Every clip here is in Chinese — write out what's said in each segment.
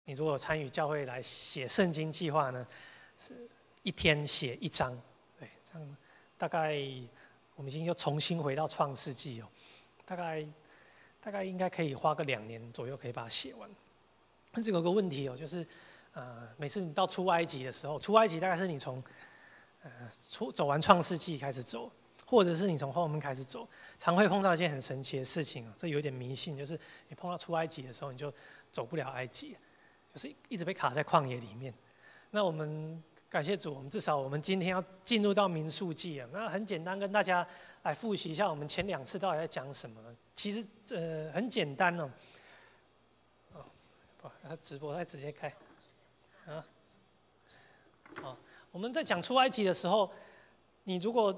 你如果参与教会来写圣经计划呢，是1天写1章，对，这样大概我们已经又重新回到创世纪哦，大概应该可以花个2年左右可以把它写完。但是有个问题哦，就是每次你到出埃及的时候，出埃及大概是你从走完创世纪开始走，或者是你从后门开始走，常会碰到一件很神奇的事情啊，这有点迷信，就是你碰到出埃及的时候，你就走不了埃及，就是一直被卡在旷野里面。那我们感谢主，我们至少我们今天要进入到民数记啊。那很简单，跟大家来复习一下我们前2次到底在讲什么。其实很简单哦。直播再直接开啊。好，我们在讲出埃及的时候，你如果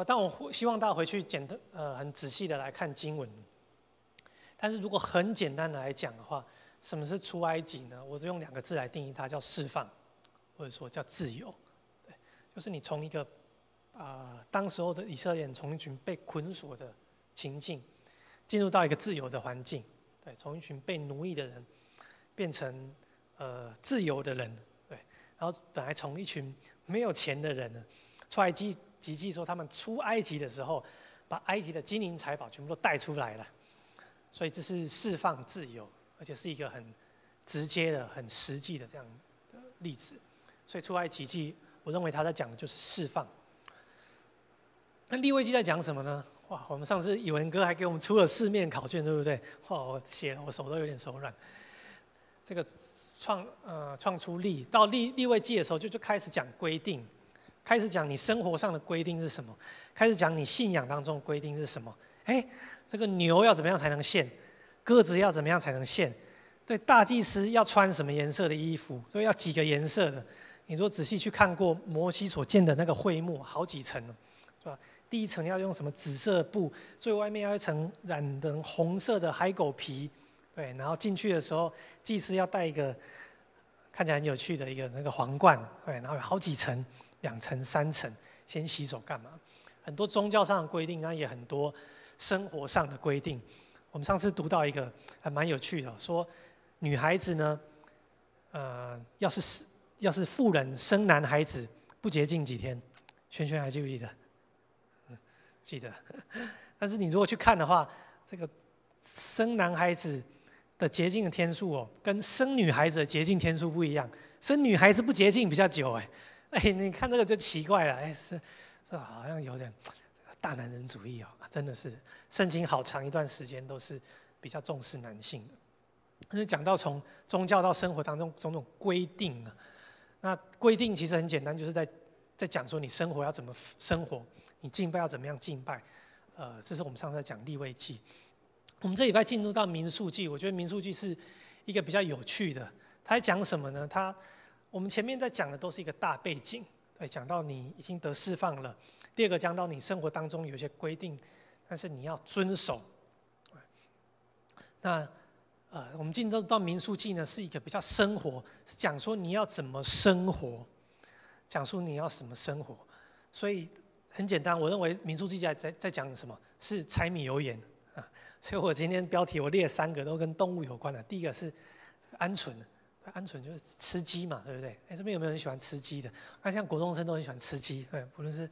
但我希望大家回去很仔细的来看经文。但是如果很简单的来讲的话，什么是出埃及呢？我只用2个字来定义它，叫释放，或者说叫自由。对，就是你从一个当时候的以色列人从一群被捆锁的情境，进入到一个自由的环境。对，从一群被奴役的人变成自由的人。对，然后本来从一群没有钱的人呢，出埃及记说他们出埃及的时候，把埃及的金银财宝全部都带出来了。所以这是释放自由，而且是一个很直接的、很实际的这样的例子。所以出埃及记，我认为他在讲的就是释放。那利未记在讲什么呢？哇，我们上次以文哥还给我们出了4面考卷，对不对？哇，我写了，我手都有点手软。这个创出利到利未记的时候就开始讲规定，开始讲你生活上的规定是什么，开始讲你信仰当中的规定是什么。这个牛要怎么样才能献？鸽子要怎么样才能献？对，大祭司要穿什么颜色的衣服？对，要几个颜色的？你说仔细去看过摩西所建的那个会幕，好几层了，是吧？第1层要用什么紫色的布，最外面要一层染成红色的海狗皮，对，然后进去的时候，祭司要戴一个看起来很有趣的一个那个皇冠，对，然后有好几层，2层、3层，先洗手干嘛？很多宗教上的规定，那也很多生活上的规定。我们上次读到一个还蛮有趣的，说女孩子呢，要是妇人生男孩子不洁净几天？萱萱还记不记得？记得。但是你如果去看的话，这个生男孩子的洁净的天数哦，跟生女孩子的洁净天数不一样。生女孩子不洁净比较久，你看这个就奇怪了，这好像有点大男人主义哦，真的是圣经好长一段时间都是比较重视男性的。但是讲到从宗教到生活当中种种规定啊，那规定其实很简单，就是在讲说你生活要怎么生活，你敬拜要怎么样敬拜。这是我们上次在讲利未记。我们这礼拜进入到民数记，我觉得民数记是一个比较有趣的。它在讲什么呢？我们前面在讲的都是一个大背景，对，讲到你已经得释放了。第2个讲到你生活当中有些规定，但是你要遵守。那我们进入到民数记呢，是一个比较生活，是讲说你要怎么生活，讲述你要什么生活。所以很简单，我认为民数记在讲什么？是柴米油盐啊。所以我今天标题我列3个都跟动物有关的。第1个是鹌鹑，鹌鹑就是吃鸡嘛，对不对？这边有没有人喜欢吃鸡的？那像国中生都很喜欢吃鸡，对，不论是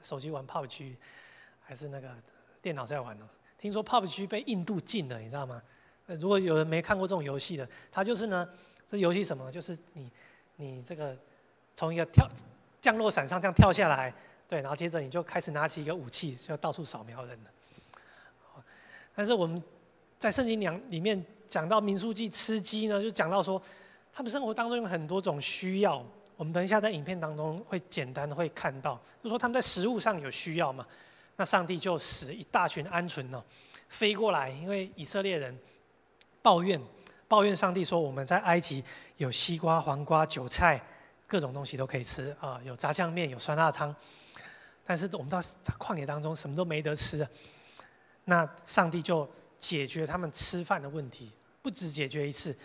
手机玩 PUBG， 还是那个电脑在玩呢。听说 PUBG 被印度禁了，你知道吗？如果有人没看过这种游戏的，它就是呢，这游戏什么？就是你这个从一个降落伞上这样跳下来，对，然后接着你就开始拿起一个武器，就到处扫描人了。但是我们在圣经里面讲到民数记吃鸡呢，就讲到说他们生活当中有很多种需要。我们等一下在影片当中会简单的会看到，就说他们在食物上有需要嘛，那上帝就使一大群鹌鹑呢飞过来，因为以色列人抱怨上帝说我们在埃及有西瓜、黄瓜、韭菜，各种东西都可以吃啊，有炸酱面，有酸辣汤，但是我们到旷野当中什么都没得吃，那上帝就解决他们吃饭的问题，不止解决1次，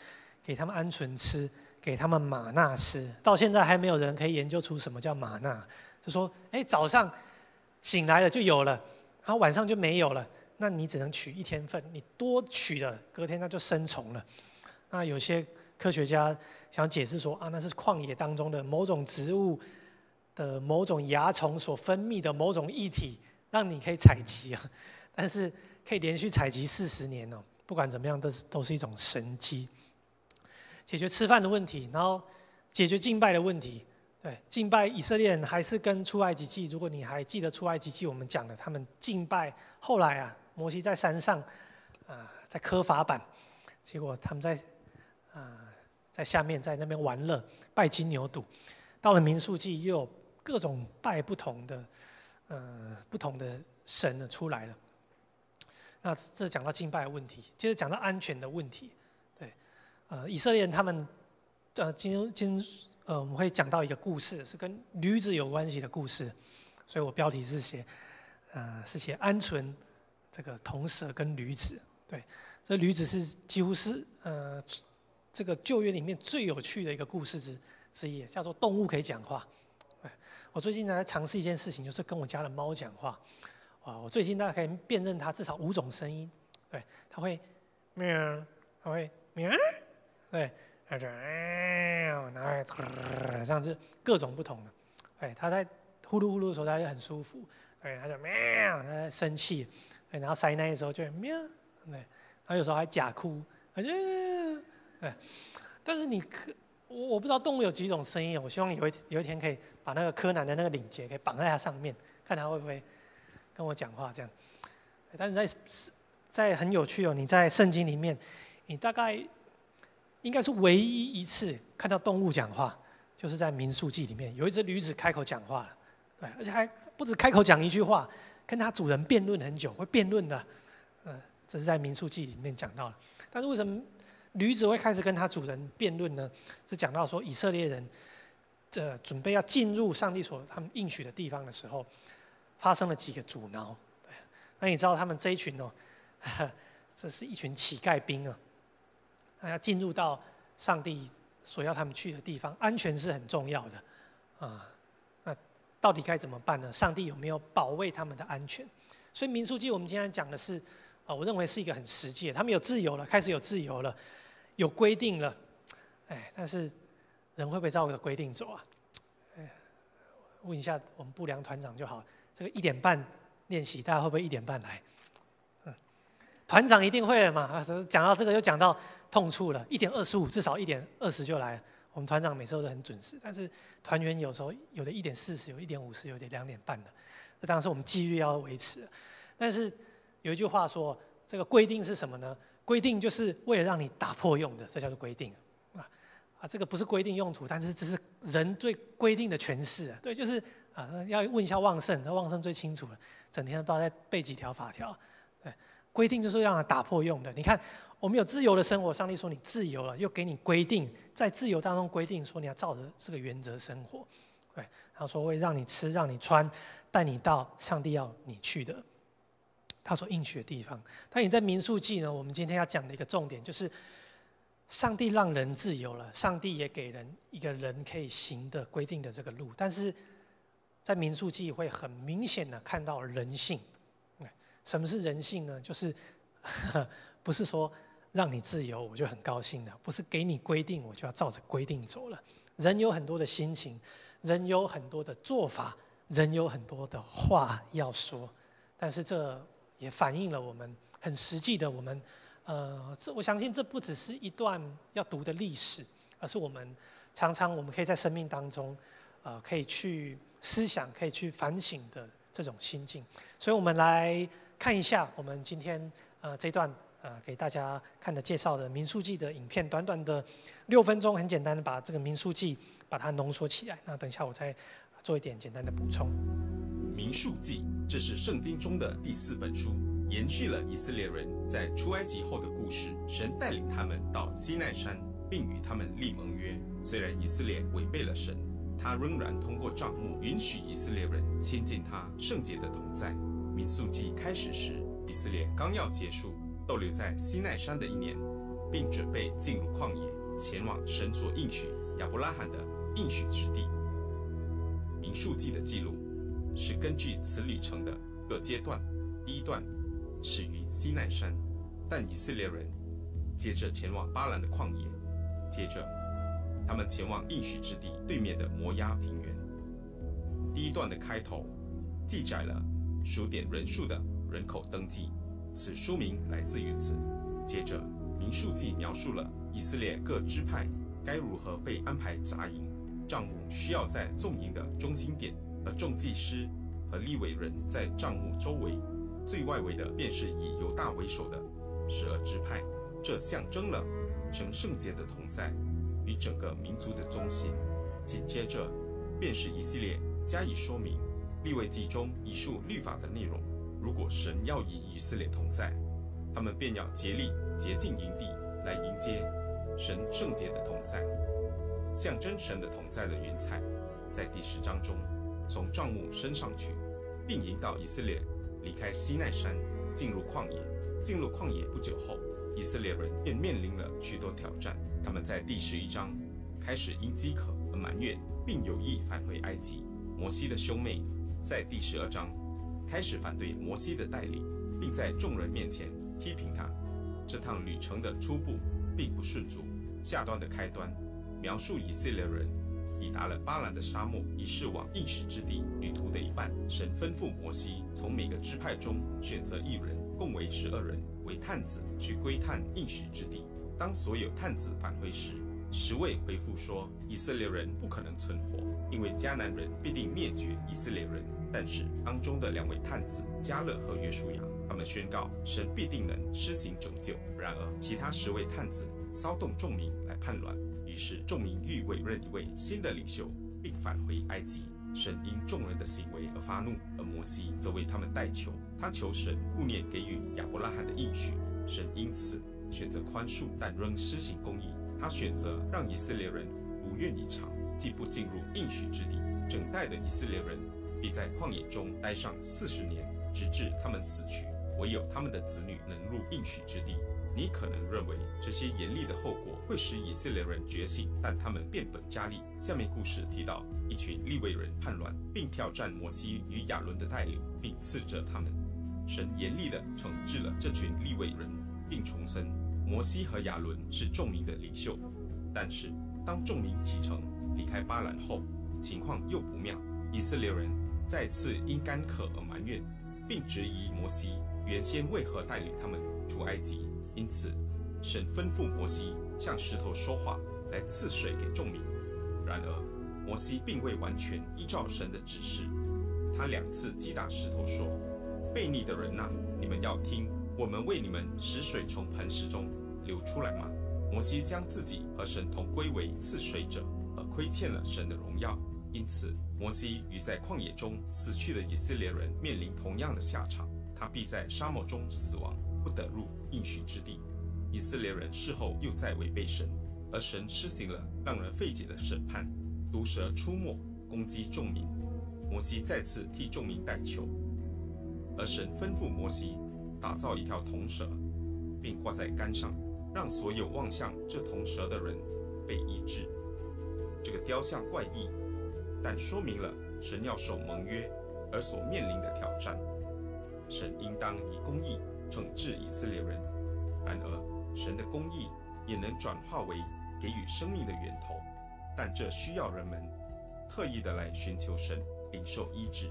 给他们鹌鹑吃，给他们玛纳吃。到现在还没有人可以研究出什么叫玛纳，就说早上醒来了就有了，然后晚上就没有了，那你只能取1天份，你多取了，隔天那就生虫了。那有些科学家想解释说啊，那是旷野当中的某种植物的某种蚜虫所分泌的某种液体，让你可以采集啊。但是可以连续采集40年哦，不管怎么样，都是一种神迹。解决吃饭的问题，然后解决敬拜的问题。对，敬拜以色列人还是跟出埃及记，如果你还记得出埃及记，我们讲的他们敬拜，后来啊，摩西在山上在刻法版，结果他们在下面在那边玩乐，拜金牛犊。到了民数记又有各种拜不同的神的出来了。那这讲到敬拜的问题，接着讲到安全的问题。对，以色列人他们我们会讲到一个故事，是跟驴子有关系的故事，所以我标题是写鹌鹑、这个铜蛇跟驴子。对，这驴子是几乎是这个旧约里面最有趣的一个故事之一，叫做动物可以讲话。对，我最近在尝试一件事情，就是跟我家的猫讲话。我最近大概可以辨认它至少5种声音。对，它会喵，它会喵，对。它就然后这样子各种不同的，对，它在呼噜呼噜的时候，它就很舒服，对，它就喵，它在生气，对，然后塞奶的时候就会喵，对，然后有时候还假哭，对，但是我不知道动物有几种声音，我希望有一天可以把那个柯南的那个领结可以绑在它上面，看它会不会跟我讲话这样。但是在很有趣哦，你在圣经里面，你大概应该是唯一一次看到动物讲话，就是在民数记里面有一只驴子开口讲话了，对，而且还不止开口讲一句话，跟他主人辩论很久，会辩论的，这是在民数记里面讲到的。但是为什么驴子会开始跟他主人辩论呢？是讲到说以色列人准备要进入上帝他们应许的地方的时候，发生了几个阻挠。对，那你知道他们这一群哦，这是一群乞丐兵啊。要进入到上帝所要他们去的地方，安全是很重要的那到底该怎么办呢？上帝有没有保卫他们的安全？所以民数记我们今天讲的是我认为是一个很实际的，他们有自由了，开始有自由了，有规定了，但是人会不会照着规定走啊？问一下我们部良团长就好，这个1点半练习，大家会不会1点半来？团长一定会的嘛。讲到这个又讲到痛处了，1点25至少1点20就来了。我们团长每次都很准时，但是团员有时候有的1点40，有1点50，有的2点半的。这当然是我们纪律要维持的。但是有一句话说，这个规定是什么呢？规定就是为了让你打破用的，这叫做规定这个不是规定用途，但是这是人对规定的诠释对，就是要问一下旺盛，旺盛最清楚了，整天不知道在背几条法条。对，规定就是让人打破用的。你看，我们有自由的生活，上帝说你自由了，又给你规定，在自由当中规定说你要照着这个原则生活。对，然后说会让你吃，让你穿，带你到上帝要你去的他所应许的地方。但你在民数记呢，我们今天要讲的一个重点就是，上帝让人自由了，上帝也给人一个人可以行的规定的这个路。但是在民数记会很明显的看到人性。什么是人性呢？就是不是说让你自由我就很高兴了，不是给你规定我就要照着规定走了。人有很多的心情，人有很多的做法，人有很多的话要说，但是这也反映了我们很实际的我们我相信这不只是一段要读的历史，而是我们常常我们可以在生命当中可以去思想，可以去反省的这种心境。所以我们来看一下我们今天这段给大家看的介绍的民数记的影片，短短的6分钟，很简单的把这个民数记把它浓缩起来。那等一下我再做一点简单的补充。民数记，这是圣经中的第4本书，延续了以色列人在出埃及后的故事。神带领他们到西奈山，并与他们立盟约。虽然以色列违背了神，他仍然通过帐幕允许以色列人亲近他圣洁的同在。民数记开始时，以色列刚要结束逗留在西奈山的1年，并准备进入旷野，前往神所应许亚伯拉罕的应许之地。民数记的记录是根据此旅程的各阶段。第一段始于西奈山，但以色列人接着前往巴兰的旷野，接着，他们前往应许之地对面的摩押平原。第一段的开头记载了数点人数的人口登记，此书名来自于此。接着，民数记描述了以色列各支派该如何被安排扎营，帐幕需要在纵营的中心点，而众祭司和利未人在帐幕周围，最外围的便是以犹大为首的12支派，这象征了神圣洁的同在与整个民族的中心。紧接着便是以色列加以说明利未记中一述律法的内容。如果神要与以色列同在，他们便要竭力洁净营地，来迎接神圣洁的同在。象征神的同在的云彩，在第10章中从帐幕升上去，并引导以色列离开西奈山，进入旷野。进入旷野不久后，以色列人便面临了许多挑战。他们在第11章开始因饥渴而埋怨，并有意返回埃及。摩西的兄妹在第12章开始反对摩西的带领，并在众人面前批评他。这趟旅程的初步并不顺足。下段的开端描述以色列人抵达了巴兰的沙漠，以是往应许之地。旅途的一半，神吩咐摩西从每个支派中选择1人，共为12人，为探子，去窥探应许之地。当所有探子返回时，10位回复说，以色列人不可能存活，因为迦南人必定灭绝以色列人。但是当中的2位探子迦勒和约书亚，他们宣告神必定能施行拯救。然而其他10位探子骚动众民来叛乱，于是众民欲委任一位新的领袖，并返回埃及。神因众人的行为而发怒，而摩西则为他们代求，他求神顾念给予亚伯拉罕的应许。神因此选择宽恕，但仍施行公义。他选择让以色列人如愿以偿，既不进入应许之地，整代的以色列人必在旷野中待上40年，直至他们死去。唯有他们的子女能入应许之地。你可能认为这些严厉的后果会使以色列人觉醒，但他们变本加厉。下面故事提到一群利未人叛乱，并挑战摩西与亚伦的带领，并斥责他们。神严厉地惩治了这群利未人，并重申摩西和亚伦是众民的领袖。但是当众民启程离开巴兰后，情况又不妙。以色列人再次因干渴而埋怨，并质疑摩西原先为何带领他们出埃及。因此神吩咐摩西向石头说话，来赐水给众民。然而摩西并未完全依照神的指示，他2次击打石头说，悖逆的人啊，你们要听，我们为你们使水从磐石中流出来吗？摩西将自己和神同归为赐水者，而亏欠了神的荣耀。因此摩西与在旷野中死去的以色列人面临同样的下场，他必在沙漠中死亡，不得入应许之地。以色列人事后又再违背神，而神施行了让人费解的审判，毒蛇出没攻击众民。摩西再次替众民代求，而神吩咐摩西打造一条铜蛇，并挂在杆上，让所有望向这铜蛇的人被医治。这个雕像怪异，但说明了神要守盟约而所面临的挑战。神应当以公义惩治以色列人，然而神的公义也能转化为给予生命的源头，但这需要人们特意的来寻求神，领受医治。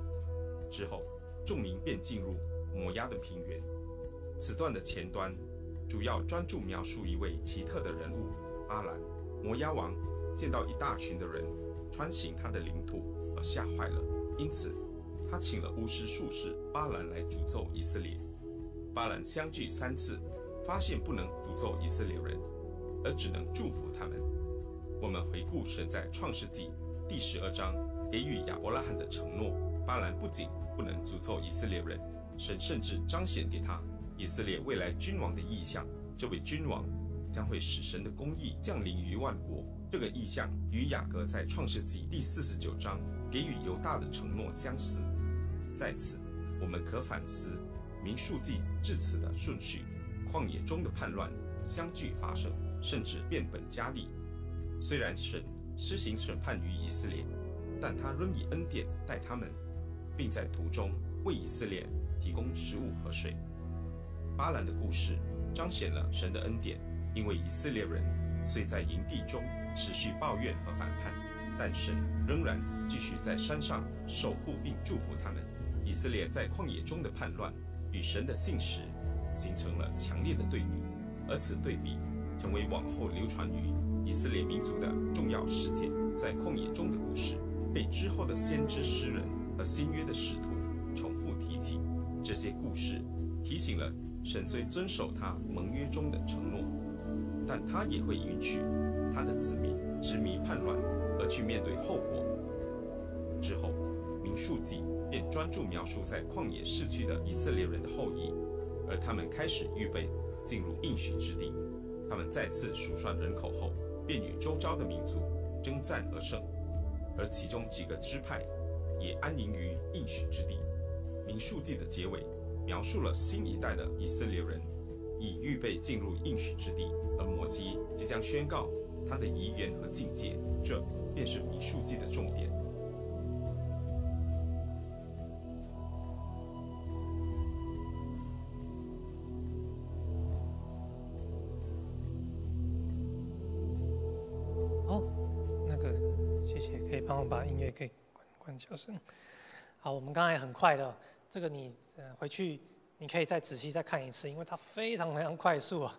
之后众民便进入摩押的平原。此段的前端主要专注描述一位奇特的人物巴兰。摩押王见到一大群的人穿行他的领土而吓坏了，因此他请了巫师术士巴兰来诅咒以色列。巴兰相继3次，发现不能诅咒以色列人，而只能祝福他们。我们回顾神在创世纪第12章给予亚伯拉罕的承诺，巴兰不仅不能诅咒以色列人，神甚至彰显给他以色列未来君王的意象。这位君王将会使神的公义降临于万国。这个意象与雅各在创世纪第49章给予犹大的承诺相似。在此我们可反思民数记至此的顺序。旷野中的叛乱相继发生，甚至变本加厉。虽然神施行审判于以色列，但他仍以恩典待他们，并在途中为以色列提供食物和水。巴兰的故事彰显了神的恩典，因为以色列人虽在营地中持续抱怨和反叛，但神仍然继续在山上守护并祝福他们。以色列在旷野中的叛乱与神的信实形成了强烈的对比，而此对比成为往后流传于以色列民族的重要事件。在旷野中的故事被之后的先知诗人和新约的使徒重复提起。这些故事提醒了神虽遵守他盟约中的承诺，但他也会允许他的子民执迷叛乱而去面对后果。之后民数记便专注描述在旷野逝去的以色列人的后裔，而他们开始预备进入应许之地。他们再次数算人口后，便与周遭的民族征战而胜，而其中几个支派也安营于应许之地。民数记的结尾描述了新一代的以色列人已预备进入应许之地，而摩西即将宣告他的遗言和境界，这便是民数记的重点。谢谢，可以帮我把音乐可以关小声。好，我们刚才很快的，这个你回去你可以再仔细再看一次，因为它非常快速啊，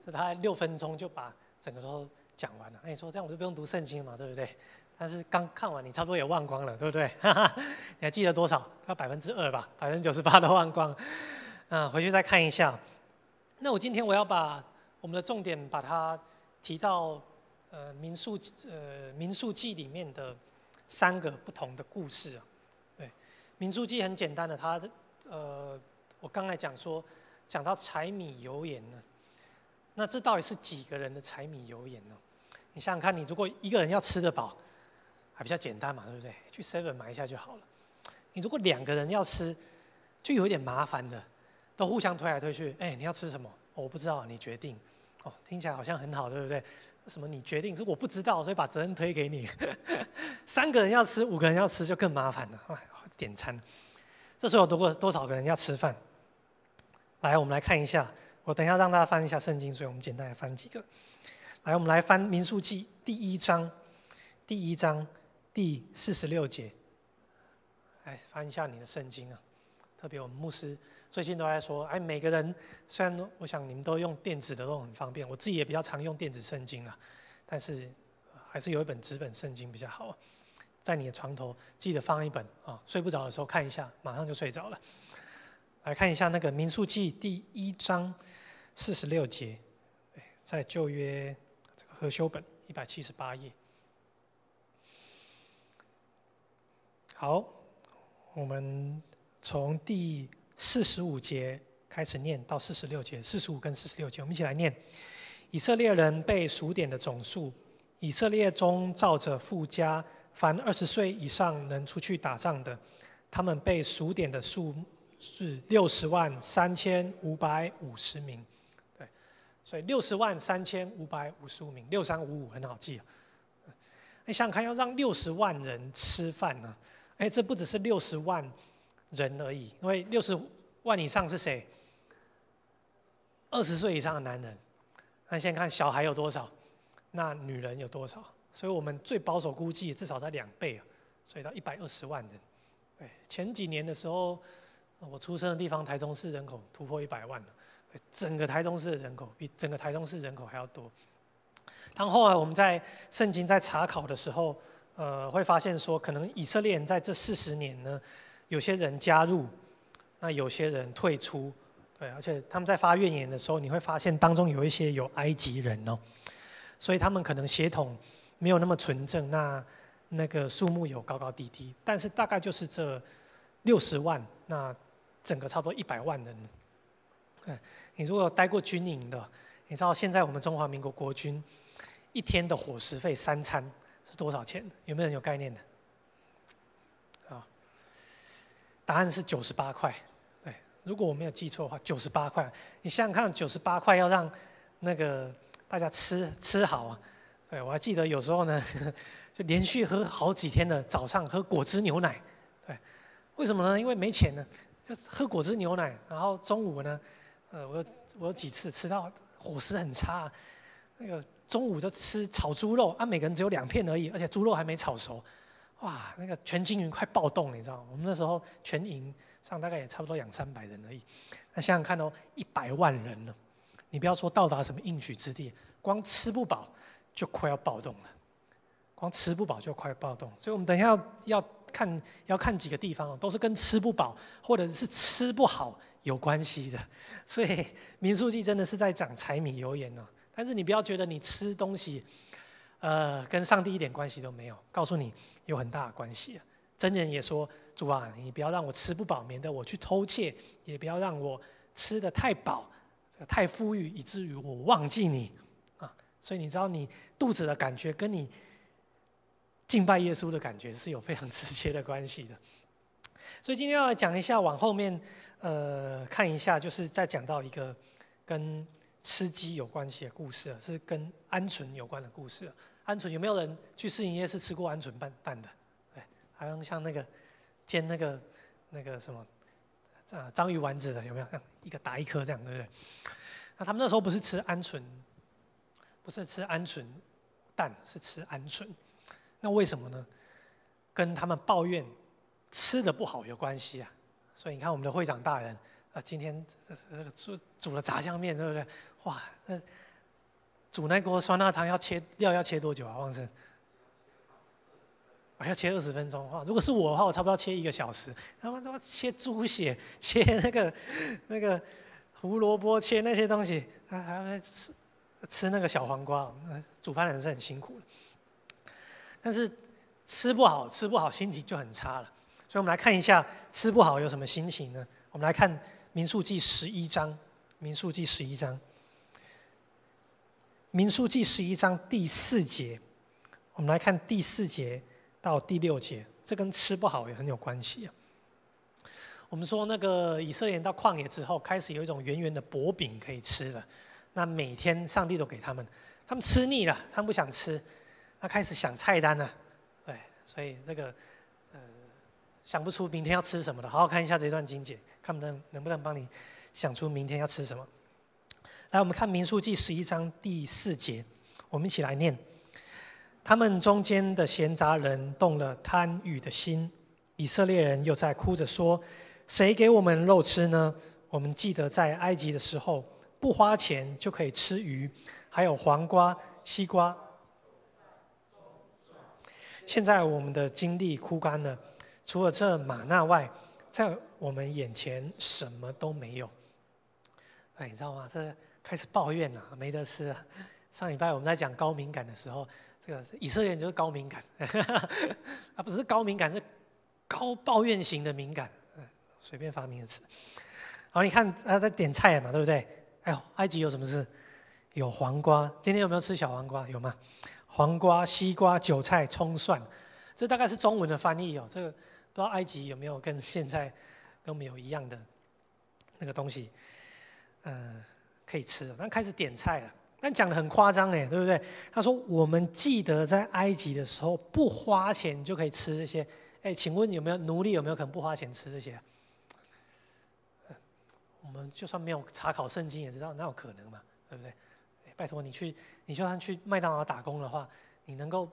这大概6分钟就把整个都讲完了。那你说这样我就不用读圣经嘛，对不对？但是刚看完你差不多也忘光了，对不对？你还记得多少？要2%吧，98%都忘光。回去再看一下。那我今天我要把我们的重点把它提到。民数记里面的3个不同的故事啊，对，民数记很简单的，它我刚才讲到柴米油盐呢，那这到底是几个人的柴米油盐呢？你想想看，你如果一个人要吃得饱，还比较简单嘛，对不对？去 7 买一下就好了。你如果2个人要吃，就有一点麻烦了，都互相推来推去。你要吃什么？我不知道，你决定。听起来好像很好，对不对？什么你决定？是我不知道，所以把责任推给你。3个人要吃，5个人要吃就更麻烦了。点餐，这时候有多少个人要吃饭？来，我们来看一下。我等一下让大家翻一下圣经，所以我们简单来翻几个。来，我们来翻民数记第1章第46节。来翻一下你的圣经啊，特别我们牧师最近都在说，每个人虽然我想你们都用电子的都很方便，我自己也比较常用电子圣经啦，但是还是有一本纸本圣经比较好。在你的床头记得放一本啊，睡不着的时候看一下，马上就睡着了。来看一下那个民数记第1章46节，在旧约这个和修本178页。好，我们从第45节开始念到46节，45跟46节，我们一起来念。以色列人被数点的总数，以色列中照着父家，凡20岁以上能出去打仗的，他们被数点的数是603550名。对，所以603555名，6355很好记啊。你想想看，要让60万人吃饭呢？这不只是60万人而已，因为60万以上是谁？20岁以上的男人。那先看小孩有多少，那女人有多少？所以我们最保守估计至少在2倍啊，所以到120万人。对，前几年的时候，我出生的地方台中市人口突破100万了，整个台中市的人口比整个台中市人口还要多。当后来我们在圣经在查考的时候，会发现说，可能以色列人在这40年呢，有些人加入，那有些人退出，对，而且他们在发怨言的时候，你会发现当中有一些有埃及人哦，所以他们可能血统没有那么纯正，那个数目有高高低低，但是大概就是这60万，那整个差不多100万人。你如果有待过军营的，你知道现在我们中华民国国军一天的伙食费3餐是多少钱？有没有人有概念的？答案是98块。对，如果我没有记错的话，98块。你想想看，98块要让那个大家吃好啊。对，我还记得有时候呢，就连续喝好几天的早上喝果汁牛奶。对，为什么呢？因为没钱呢，就喝果汁牛奶。然后中午呢，我有几次吃到伙食很差，那个中午就吃炒猪肉啊，每个人只有2片而已，而且猪肉还没炒熟，哇，那个全金营快暴动了，你知道吗？我们那时候全营上大概也差不多200-300人而已。那想想看哦，100万人了，你不要说到达什么应许之地，光吃不饱就快要暴动了，光吃不饱就快暴动。所以我们等一下要看几个地方哦，都是跟吃不饱或者是吃不好有关系的。所以民数记真的是在讲柴米油盐哦。但是你不要觉得你吃东西，跟上帝一点关系都没有。告诉你，有很大的关系啊。箴言也说：“主啊，你不要让我吃不饱，免得我去偷窃；也不要让我吃得太饱、太富裕，以至于我忘记你啊。”所以你知道，你肚子的感觉跟你敬拜耶稣的感觉是有非常直接的关系的。所以今天要来讲一下，往后面看一下，就是再讲到一个跟吃鸡有关系的故事，是跟鹌鹑有关的故事。鹌鹑有没有人去市营夜市吃过鹌鹑蛋的？对，好像那个煎那个什么章鱼丸子的，有没有？一个打一颗这样，对不对？那他们那时候不是吃鹌鹑蛋，是吃鹌鹑。那为什么呢？跟他们抱怨吃的不好有关系啊。所以你看我们的会长大人今天煮了炸酱面，对不对？哇，那煮那锅酸辣汤要切多久啊？旺盛，要切20分钟。哇，如果是我的话，我差不多要切1个小时。他妈切猪血，切那个胡萝卜，切那些东西，还要吃那个小黄瓜，煮饭人是很辛苦的。但是吃不好，心情就很差了。所以我们来看一下吃不好有什么心情呢？我们来看民数记11章，民数记11章第4节，我们来看第4节到第6节，这跟吃不好也很有关系啊。我们说那个以色列人到旷野之后，开始有一种圆圆的薄饼可以吃了。那每天上帝都给他们吃腻了，他们不想吃，他开始想菜单了。对，所以那个想不出明天要吃什么的，好好看一下这段经节，看能不能帮你想出明天要吃什么。来，我们看民数记11章第4节，我们一起来念。他们中间的闲杂人动了贪欲的心，以色列人又在哭着说：谁给我们肉吃呢？我们记得在埃及的时候，不花钱就可以吃鱼，还有黄瓜、西瓜。现在我们的精力枯干了，除了这玛纳外，在我们眼前什么都没有。哎，你知道吗？这开始抱怨了，没得吃啊。上礼拜我们在讲高敏感的时候，这个以色列人就是高敏感，不是高敏感，是高抱怨型的敏感。随便发明的词。好，你看在点菜嘛，对不对？哎呦，埃及有什么吃？有黄瓜。今天有没有吃小黄瓜？有吗？黄瓜、西瓜、韭菜、葱蒜，这大概是中文的翻译哦。这个不知道埃及有没有跟现在跟我们有一样的那个东西，可以吃。但开始点菜了，但讲得很夸张哎，对不对？他说我们记得在埃及的时候不花钱就可以吃这些。哎，请问有没有奴隶有没有可能不花钱吃这些？我们就算没有查考圣经，也知道哪有可能嘛，对不对？拜托你就算去麦当劳打工的话，你能够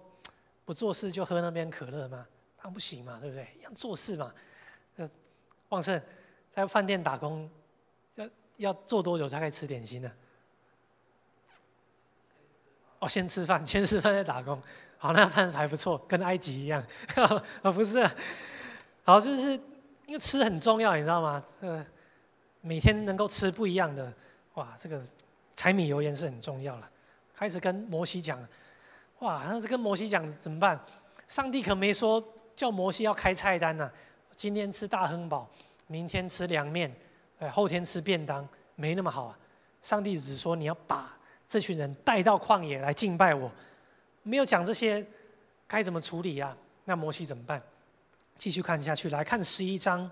不做事就喝那边可乐吗？当然不行嘛，对不对？一样做事嘛。旺盛在饭店打工，要做多久才可以吃点心呢？哦，先吃饭再打工。好，那饭还不错，跟埃及一样。不是啊，好，就是因为吃很重要，你知道吗？每天能够吃不一样的，哇，这个柴米油盐是很重要了。开始跟摩西讲，哇，那是跟摩西讲怎么办？上帝可没说叫摩西要开菜单呐，今天吃大亨堡，明天吃凉面，后天吃便当，没那么好啊。上帝只说你要把这群人带到旷野来敬拜我，没有讲这些该怎么处理啊？那摩西怎么办？继续看下去，来看11章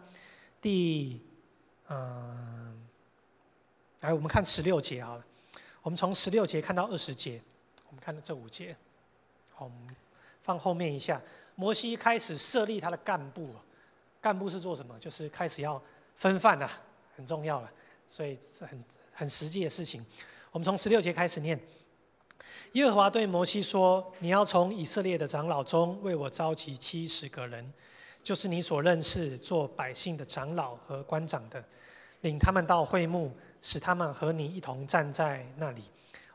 来我们看16节好了。我们从16节看到20节，我们看这5节。好，我们放后面一下。摩西开始设立他的干部，干部是做什么？就是开始要分饭了，很重要了，所以很实际的事情。我们从16节开始念。耶和华对摩西说：“你要从以色列的长老中为我召集70个人，就是你所认识做百姓的长老和官长的，领他们到会幕，使他们和你一同站在那里。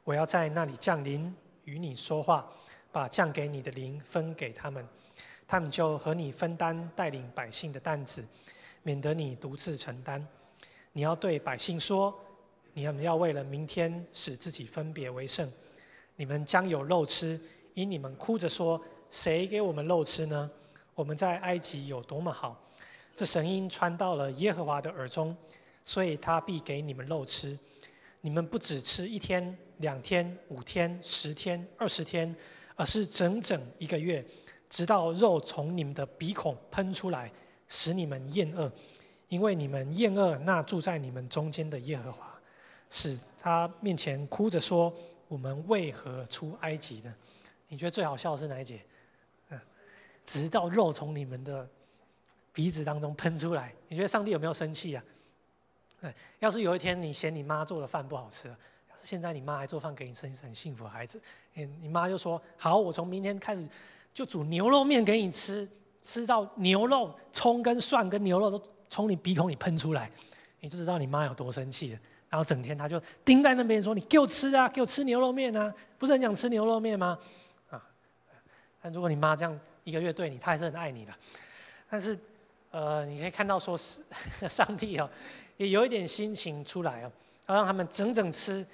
我要在那里降临，与你说话，把降给你的灵分给他们，他们就和你分担带领百姓的担子，免得你独自承担。你要对百姓说：你们要为了明天使自己分别为圣。你们将有肉吃，因你们哭着说：谁给我们肉吃呢？我们在埃及有多么好！这声音传到了耶和华的耳中，所以他必给你们肉吃。你们不只吃1天、2天、5天、10天、20天，而是整整1个月，直到肉从你们的鼻孔喷出来，使你们厌恶。因为你们厌恶那住在你们中间的耶和华，使他面前哭着说：我们为何出埃及呢？你觉得最好笑的是哪一节？直到肉从你们的鼻子当中喷出来。你觉得上帝有没有生气啊？要是有一天你嫌你妈做的饭不好吃，要是现在你妈还做饭给你，生很幸福的孩子，你妈就说：好，我从明天开始就煮牛肉面给你吃，吃到牛肉、葱跟蒜跟牛肉都从你鼻孔里喷出来，你就知道你妈有多生气了。然后整天他就盯在那边说：你给我吃啊，给我吃牛肉面啊，不是很想吃牛肉面吗？但如果你妈这样1个月对你，她还是很爱你的。但是你可以看到说上帝也有一点心情出来要让他们整整吃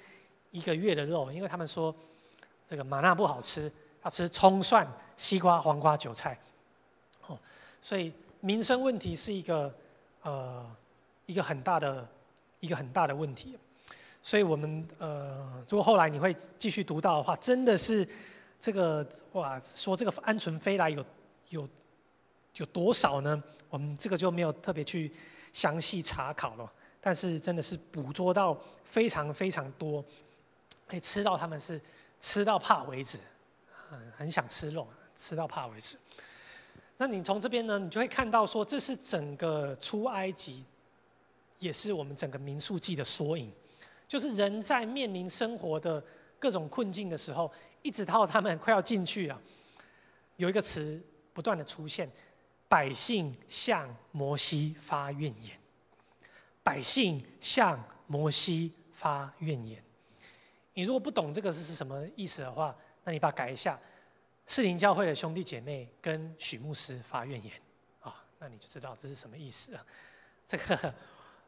1个月的肉，因为他们说这个玛纳不好吃，要吃葱蒜、西瓜、黄瓜、韭菜。所以民生问题是一个很大的问题。所以我们如果后来你会继续读到的话，真的是这个说这个鹌鹑飞来有多少呢？我们这个就没有特别去详细查考了。但是真的是捕捉到非常非常多，吃到他们是吃到怕为止，很想吃肉，吃到怕为止。那你从这边呢，你就会看到说，这是整个出埃及，也是我们整个民数记的缩影。就是人在面临生活的各种困境的时候，一直到他们快要进去了，有一个词不断的出现：百姓向摩西发怨言。百姓向摩西发怨言。你如果不懂这个是什么意思的话，那你把它改一下：士林教会的兄弟姐妹跟许牧师发怨言那你就知道这是什么意思了。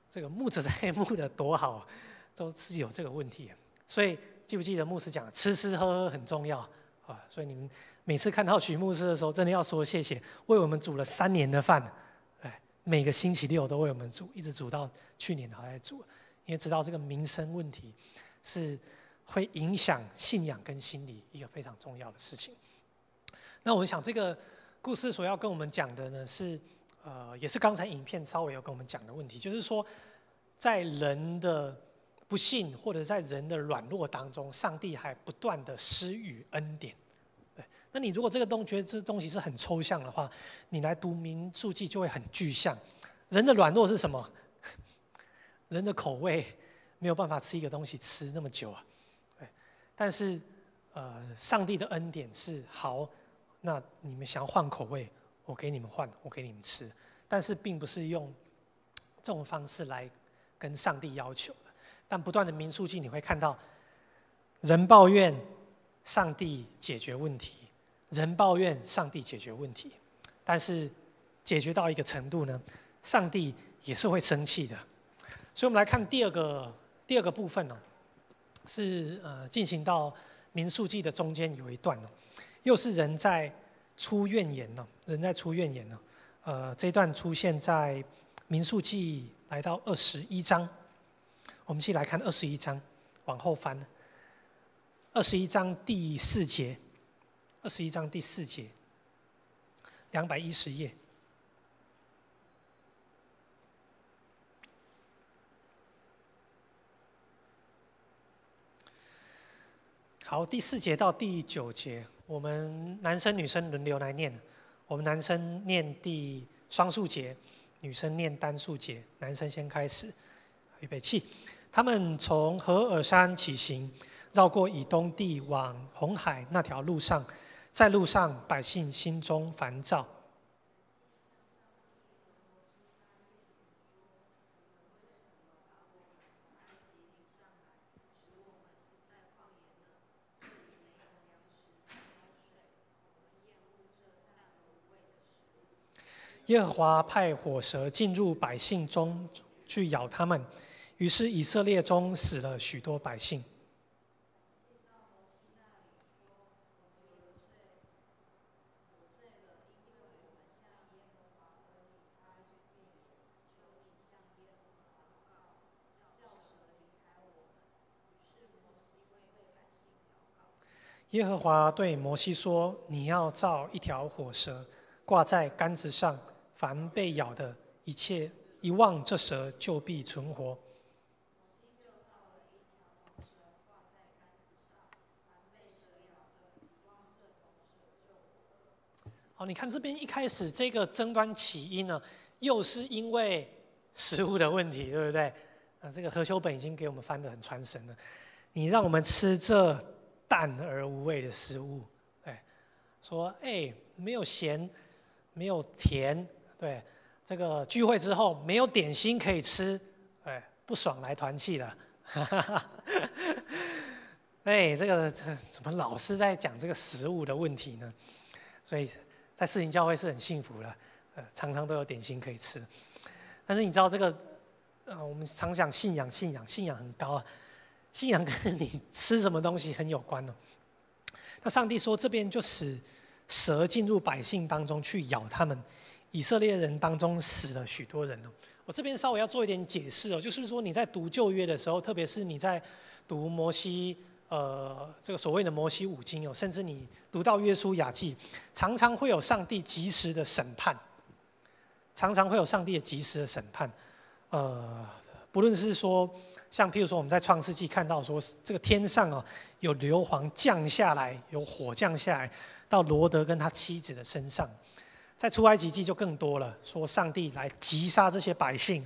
这个牧者在牧的多好，都是有这个问题。所以记不记得牧师讲吃吃喝喝很重要所以你们每次看到许牧师的时候，真的要说谢谢，为我们煮了3年的饭。每个星期6都为我们煮，一直煮到去年还在煮，因为知道这个民生问题是会影响信仰跟心理一个非常重要的事情。那我想这个故事所要跟我们讲的呢，是也是刚才影片稍微有跟我们讲的问题，就是说在人的不信或者在人的软弱当中，上帝还不断的施予恩典。那你如果觉得这东西是很抽象的话，你来读民数记就会很具象。人的软弱是什么？人的口味没有办法吃一个东西吃那么久但是上帝的恩典是好，那你们想要换口味，我给你们换，我给你们吃，但是并不是用这种方式来跟上帝要求的。但不断的民数记你会看到，人抱怨，上帝解决问题。人抱怨，上帝解决问题，但是解决到一个程度呢，上帝也是会生气的。所以我们来看第二个部分是进行到民数记的中间有一段又是人在出怨言人在出怨言这一段出现在民数记来到21章，我们一起来看21章，往后翻，21章第4节。21章第4节，210页。好，第4节到第9节，我们男生女生轮流来念。我们男生念第双数节，女生念单数节。男生先开始，预备起。他们从何珥山起行，绕过以东地往红海那条路上，在路上百姓心中烦躁。耶和华派火蛇进入百姓中去咬他们，于是以色列中死了许多百姓。耶和华对摩西说：“你要造一条火蛇，挂在杆子上，凡被咬的一切一望这蛇，就必存活。”好，你看这边一开始这个争端起因呢，又是因为食物的问题，对不对？这个何修本已经给我们翻得很传神了。你让我们吃这淡而无味的食物，说没有咸，没有甜，对，这个聚会之后没有点心可以吃，不爽来团契了，这个怎么老是在讲这个食物的问题呢？所以在世行教会是很幸福的，常常都有点心可以吃。但是你知道这个，我们常讲信仰很高啊，信仰跟你吃什么东西很有关哦。那上帝说这边就使蛇进入百姓当中去咬他们，以色列人当中死了许多人哦。我这边稍微要做一点解释哦，就是说你在读旧约的时候，特别是你在读摩西这个所谓的摩西五经哦，甚至你读到约书亚记，常常会有上帝及时的审判，不论是说像譬如说我们在创世纪看到说这个天上有硫磺降下来，有火降下来到罗德跟他妻子的身上，在出埃及记就更多了，说上帝来击杀这些百姓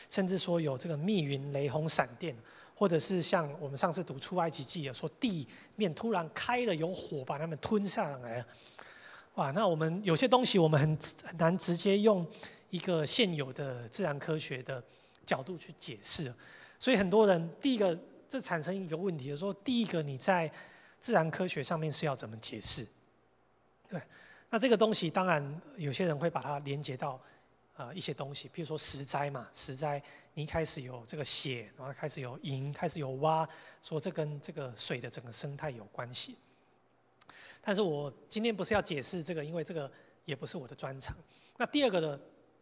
甚至说有这个密云、雷轰、闪电，或者是像我们上次读出埃及记说地面突然开了，有火把他们吞下来。哇，那我们有些东西我们很难直接用一个现有的自然科学的角度去解释，所以很多人第一个这产生一个问题，就是说第一个你在自然科学上面是要怎么解释？对，那这个东西当然有些人会把它连接到一些东西，譬如说石灾嘛，石灾你一开始有这个血，然后开始有银，开始有蛙，说这跟这个水的整个生态有关系。但是我今天不是要解释这个，因为这个也不是我的专长。那第二个的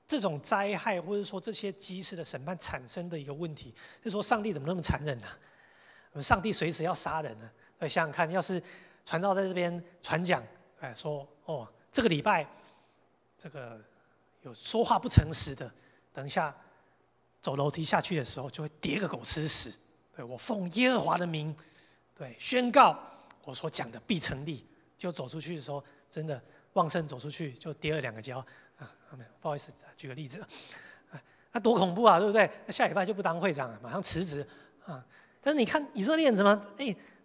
这种灾害，或者说这些及时的审判产生的一个问题，是说上帝怎么那么残忍啊？上帝随时要杀人呢？想想看，要是传道在这边传讲，说这个礼拜这个有说话不诚实的，等一下走楼梯下去的时候就会跌个狗吃屎。对，我奉耶和华的名，对，宣告我所讲的必成立。就走出去的时候，真的旺盛走出去就跌了2个跤不好意思，举个例子那多恐怖啊，对不对？那下礼拜就不当会长了，马上辞职但是你看以色列人怎么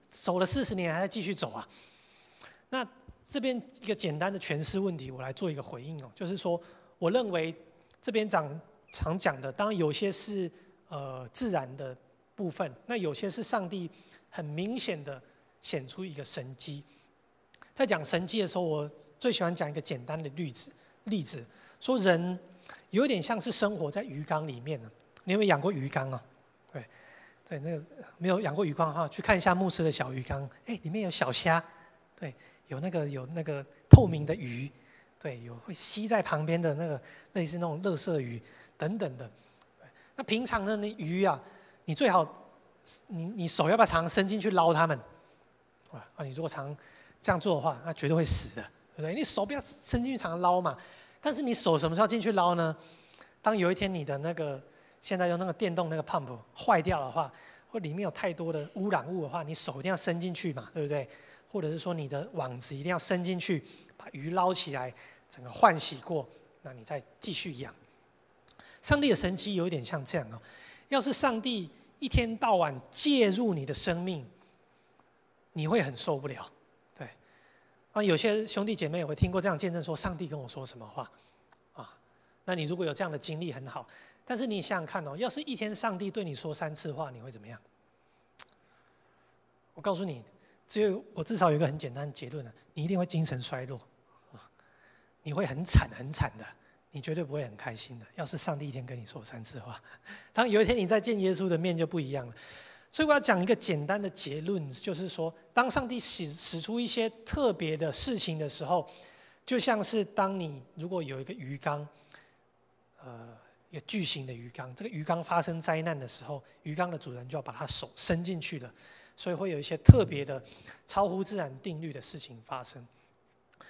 走了40年还在继续走啊？那这边一个简单的诠释问题，我来做一个回应就是说，我认为这边常讲的，当然有些是自然的部分，那有些是上帝很明显的显出一个神迹。在讲神迹的时候，我最喜欢讲一个简单的例子，说人有点像是生活在鱼缸里面你有没有养过鱼缸啊？对，那个没有养过鱼缸去看一下牧师的小鱼缸，里面有小虾，对，有那个透明的鱼，对，有会吸在旁边的那个类似那种垃圾鱼等等的。那平常的那鱼你最好你手要不要常伸进去捞它们？你如果常这样做的话，那绝对会死的，对不对？你手不要伸进去常捞嘛。但是你手什么时候进去捞呢？当有一天你的那个现在用那个电动那个 pump 坏掉的话，或里面有太多的污染物的话，你手一定要伸进去嘛，对不对？或者是说你的网子一定要伸进去，把鱼捞起来，整个换洗过，那你再继续养。上帝的神迹有一点像这样要是上帝一天到晚介入你的生命，你会很受不了。对，啊，有些兄弟姐妹也会听过这样见证说，上帝跟我说什么话啊？那你如果有这样的经历很好，但是你想想看哦，要是一天上帝对你说3次话，你会怎么样？我告诉你，我至少有一个很简单的结论了，你一定会精神衰弱啊，你会很惨很惨的，你绝对不会很开心的。要是上帝一天跟你说3次话，当有一天你再见耶稣的面就不一样了。所以我要讲一个简单的结论，就是说，当上帝使出一些特别的事情的时候，就像是当你如果有一个鱼缸，一个巨型的鱼缸，这个鱼缸发生灾难的时候，鱼缸的主人就要把他手伸进去了，所以会有一些特别的超乎自然定律的事情发生。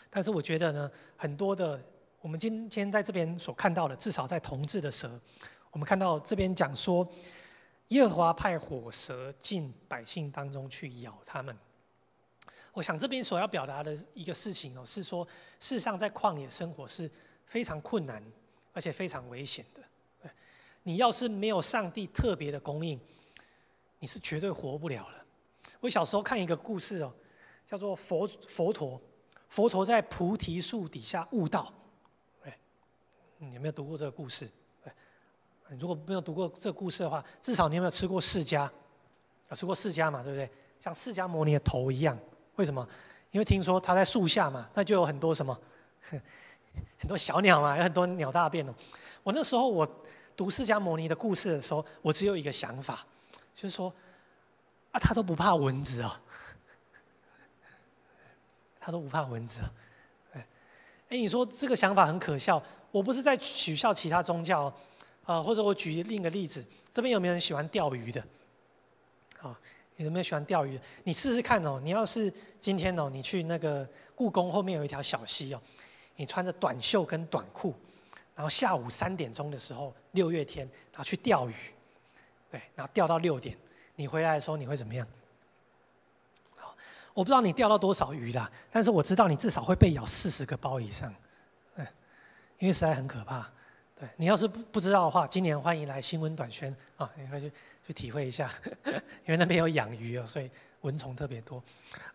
但是我觉得呢，很多的我们今天在这边所看到的，至少在同志的蛇，我们看到这边讲说，耶和华派火蛇进百姓当中去咬他们。我想这边所要表达的一个事情是说，事实上在旷野生活是非常困难，而且非常危险的。你要是没有上帝特别的供应，你是绝对活不了了。我小时候看一个故事叫做佛陀在菩提树底下悟道。你有没有读过这个故事？你如果没有读过这个故事的话，至少你有没有吃过释迦？有吃过释迦嘛，对不对？像释迦牟尼的头一样。为什么？因为听说他在树下嘛，那就有很多什么，很多小鸟嘛，有很多鸟大便。我那时候我读释迦牟尼的故事的时候，我只有一个想法，就是说，他都不怕蚊子啊，他都不怕蚊子啊。你说这个想法很可笑。我不是在取笑其他宗教或者我举另一个例子，这边有没有人喜欢钓鱼的？你有没有喜欢钓鱼的？你试试看你要是今天你去那个故宫后面有一条小溪你穿着短袖跟短裤，然后下午3点钟的时候，6月天，然后去钓鱼，对，然后钓到6点，你回来的时候你会怎么样？我不知道你钓到多少鱼啦，但是我知道你至少会被咬40个包以上，因为实在很可怕。对，你要是不知道的话，今年欢迎来新闻短宣你可以去体会一下，因为那边有养鱼所以蚊虫特别多。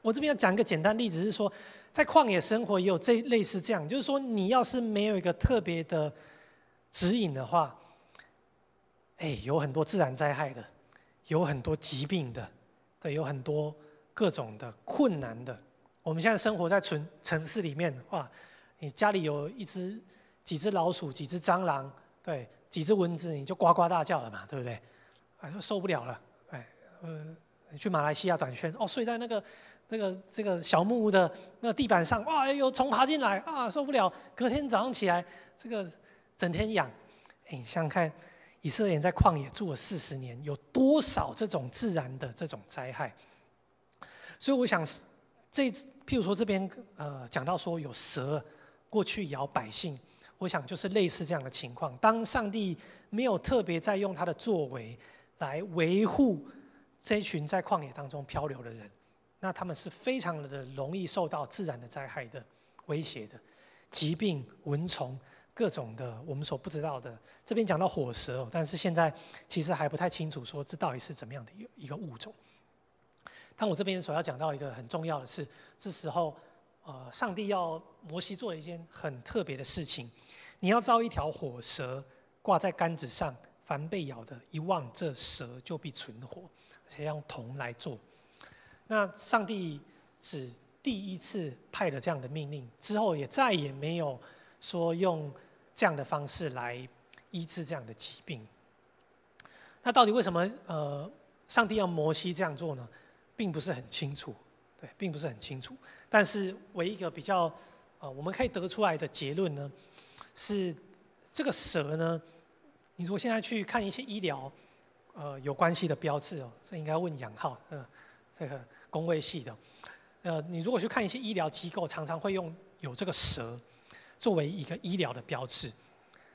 我这边要讲一个简单例子，是说在旷野生活也有类似这样，就是说你要是没有一个特别的指引的话，有很多自然灾害的，有很多疾病的，对，有很多各种的困难的。我们现在生活在城市里面，你家里有几只老鼠，几只蟑螂，对，几只蚊子，你就呱呱大叫了嘛，对不对？就受不了了。去马来西亚短宣，睡在这个小木屋的那个地板上，有虫爬进来受不了。隔天早上起来，这个整天痒。你想想看，以色列人在旷野住了40年，有多少这种自然的这种灾害？所以我想，譬如说这边讲到说有蛇过去咬百姓，我想就是类似这样的情况。当上帝没有特别在用他的作为来维护这一群在旷野当中漂流的人，那他们是非常的容易受到自然的灾害的威胁的，疾病、蚊虫，各种的我们所不知道的。这边讲到火蛇，但是现在其实还不太清楚说这到底是怎么样的一个物种。但我这边所要讲到一个很重要的是，这时候上帝要摩西做了一件很特别的事情，你要造一条火蛇挂在杆子上，凡被咬的一望这蛇就必存活，而且用铜来做。那上帝只第一次派了这样的命令，之后也再也没有说用这样的方式来医治这样的疾病。那到底为什么上帝要摩西这样做呢？并不是很清楚，对，并不是很清楚。但是唯一一个比较我们可以得出来的结论呢，是这个蛇呢，你如果现在去看一些医疗有关系的标志这应该问养浩这个公卫系的你如果去看一些医疗机构，常常会有这个蛇作为一个医疗的标志。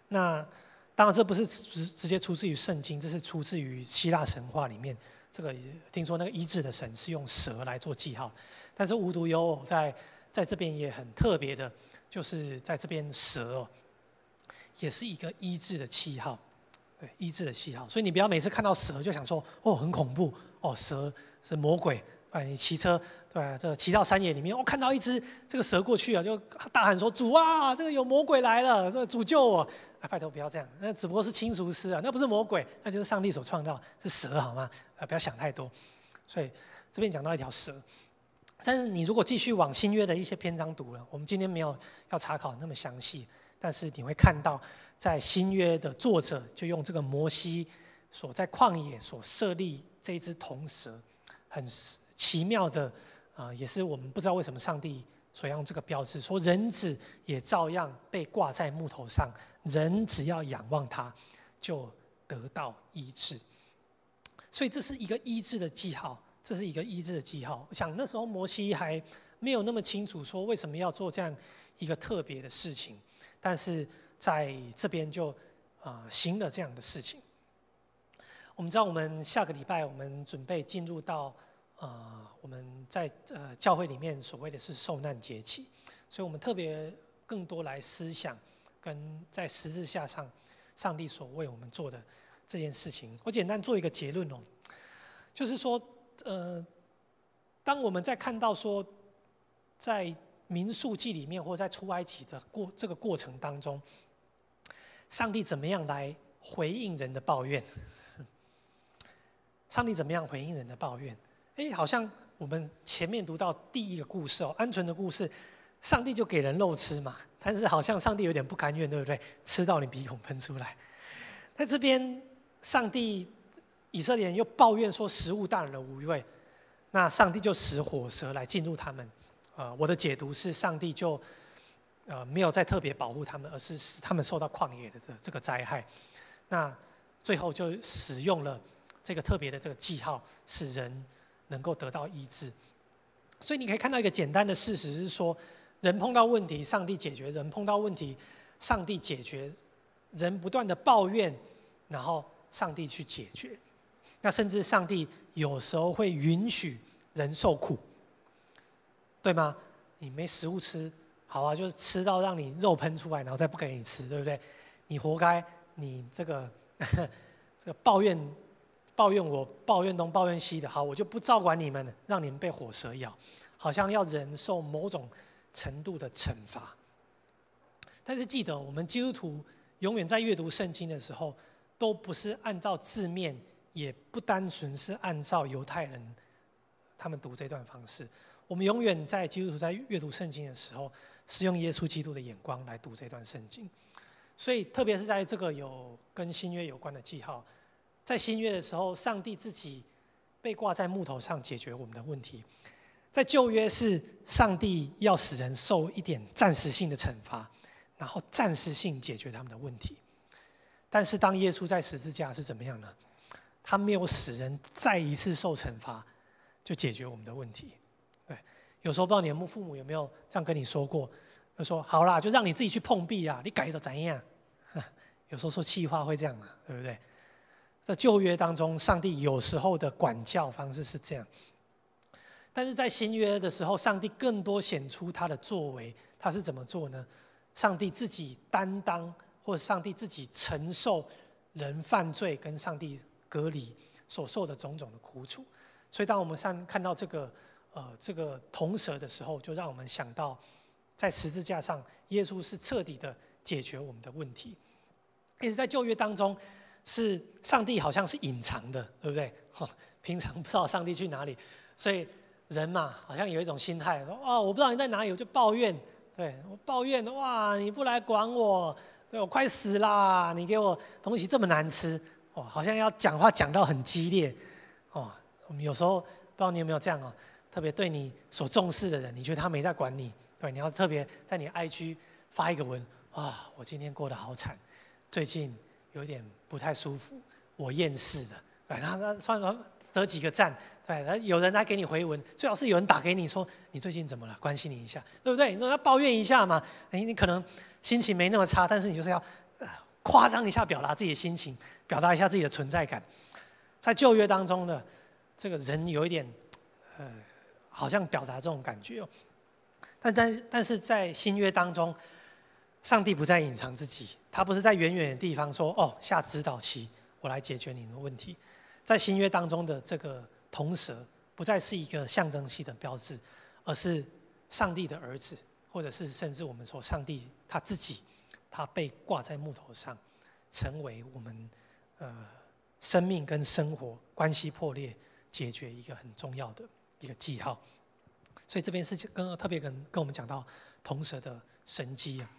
那当然这不是直接出自于圣经，这是出自于希腊神话里面。这个听说那个医治的神是用蛇来做记号，但是无独有偶，在这边也很特别的，就是在这边蛇也是一个医治的记号，对，医治的记号。所以你不要每次看到蛇就想说很恐怖蛇是魔鬼，你骑车，对，这骑到山野里面，看到一只这个蛇过去啊，就大喊说：“主啊，这个有魔鬼来了，这主救我！”拜托不要这样，那只不过是亲属师啊，那不是魔鬼，那就是上帝所创造，是蛇好吗？不要想太多。所以这边讲到一条蛇，但是你如果继续往新约的一些篇章读了，我们今天没有要查考那么详细，但是你会看到，在新约的作者就用这个摩西所在旷野所设立这一只铜蛇，很奇妙的也是我们不知道为什么上帝所用这个标志，说人子也照样被挂在木头上，人只要仰望他，就得到医治。所以这是一个医治的记号，这是一个医治的记号。我想那时候摩西还没有那么清楚说为什么要做这样一个特别的事情，但是在这边就行了这样的事情。我们知道我们下个礼拜我们准备进入到我们在教会里面所谓的是受难节期，所以我们特别更多来思想跟在十字架上上帝所为我们做的这件事情。我简单做一个结论就是说当我们在看到说在民数记里面或在出埃及的这个过程当中，上帝怎么样来回应人的抱怨？上帝怎么样回应人的抱怨？好像我们前面读到第一个故事鹌鹑的故事，上帝就给人肉吃嘛，但是好像上帝有点不甘愿，对不对？吃到你鼻孔喷出来。在这边，上帝以色列人又抱怨说食物大人的无味，那上帝就使火蛇来进入他们。我的解读是，上帝就没有再特别保护他们，而是使他们受到旷野的这个灾害。那最后就使用了这个特别的这个记号，使人能够得到医治。所以你可以看到一个简单的事实是说，人碰到问题，上帝解决；人碰到问题，上帝解决。人不断的抱怨，然后上帝去解决。那甚至上帝有时候会允许人受苦，对吗？你没食物吃，好啊，就是吃到让你肉喷出来，然后再不给你吃，对不对？你活该，你这个抱怨我，抱怨东抱怨西的，好，我就不照管你们了，让你们被火蛇咬，好像要人受某种程度的惩罚。但是记得，我们基督徒永远在阅读圣经的时候，都不是按照字面，也不单纯是按照犹太人他们读这段方式。我们永远在基督徒在阅读圣经的时候，是用耶稣基督的眼光来读这段圣经。所以，特别是在这个有跟新约有关的记号，在新约的时候，上帝自己被挂在木头上解决我们的问题；在旧约是上帝要使人受一点暂时性的惩罚，然后暂时性解决他们的问题。但是当耶稣在十字架是怎么样呢？他没有使人再一次受惩罚，就解决我们的问题。对，有时候不知道你的父母有没有这样跟你说过，就说好啦，就让你自己去碰壁啦，你改得怎样？有时候说气话会这样啊，对不对？在旧约当中，上帝有时候的管教方式是这样，但是在新约的时候，上帝更多显出他的作为。他是怎么做呢？上帝自己担当，或者上帝自己承受人犯罪跟上帝隔离所受的种种的苦楚。所以当我们看到这个铜蛇的时候，就让我们想到在十字架上耶稣是彻底的解决我们的问题。因此在旧约当中，是上帝好像是隐藏的，对不对？平常不知道上帝去哪里，所以人嘛，好像有一种心态，说我不知道你在哪里，我就抱怨。对，我抱怨，哇，你不来管我，对，我快死啦！你给我东西这么难吃，好像要讲话讲到很激烈，我们有时候不知道你有没有这样特别对你所重视的人，你觉得他没在管你，对，你要特别在你 IG 发一个文，我今天过得好惨，最近有点不太舒服，我厌世了，对，然后算了得几个赞。对，有人来给你回文，最好是有人打给你说你最近怎么了，关心你一下，对不对？你要抱怨一下嘛，你可能心情没那么差，但是你就是要夸张一下，表达自己的心情，表达一下自己的存在感。在旧约当中呢，这个人有一点好像表达这种感觉但是在新约当中，上帝不再隐藏自己，他不是在远远的地方说下指导棋，我来解决你的问题。在新约当中的这个铜蛇不再是一个象征性的标志，而是上帝的儿子，或者是甚至我们说上帝他自己，他被挂在木头上，成为我们生命跟生活关系破裂解决一个很重要的一个记号。所以这边是特别跟我们讲到铜蛇的神迹啊。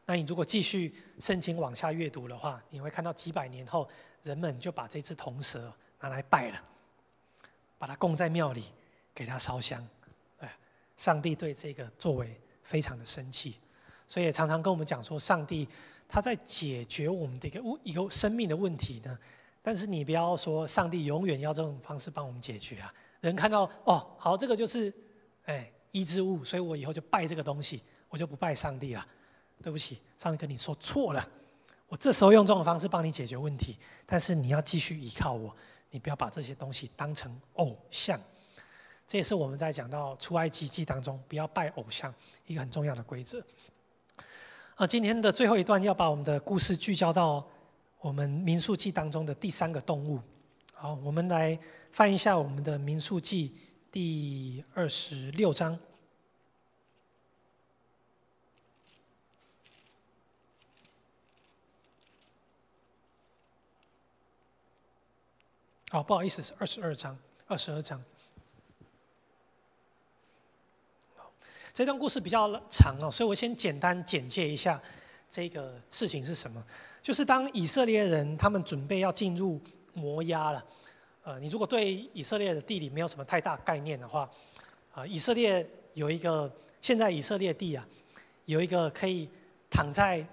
那你如果继续圣经往下阅读的话，你会看到几百年后，人们就把这只铜蛇拿来拜了，把它供在庙里，给它烧香。上帝对这个作为非常的生气，所以也常常跟我们讲说，上帝他在解决我们的一个生命的问题呢。但是你不要说上帝永远要这种方式帮我们解决啊。人看到哦，好，这个就是医治物，所以我以后就拜这个东西，我就不拜上帝了。对不起，上帝跟你说错了，我这时候用这种方式帮你解决问题，但是你要继续依靠我，你不要把这些东西当成偶像。这也是我们在讲到出埃及记当中不要拜偶像一个很重要的规则。今天的最后一段要把我们的故事聚焦到我们民数记当中的第3个动物。好，我们来翻一下我们的民数记第26章。不好意思，是22章。这段故事比较长所以我先简单简介一下这个事情是什么。就是当以色列人他们准备要进入摩押了，你如果对以色列的地理没有什么太大概念的话，以色列有一个现在以色列地有一个可以躺在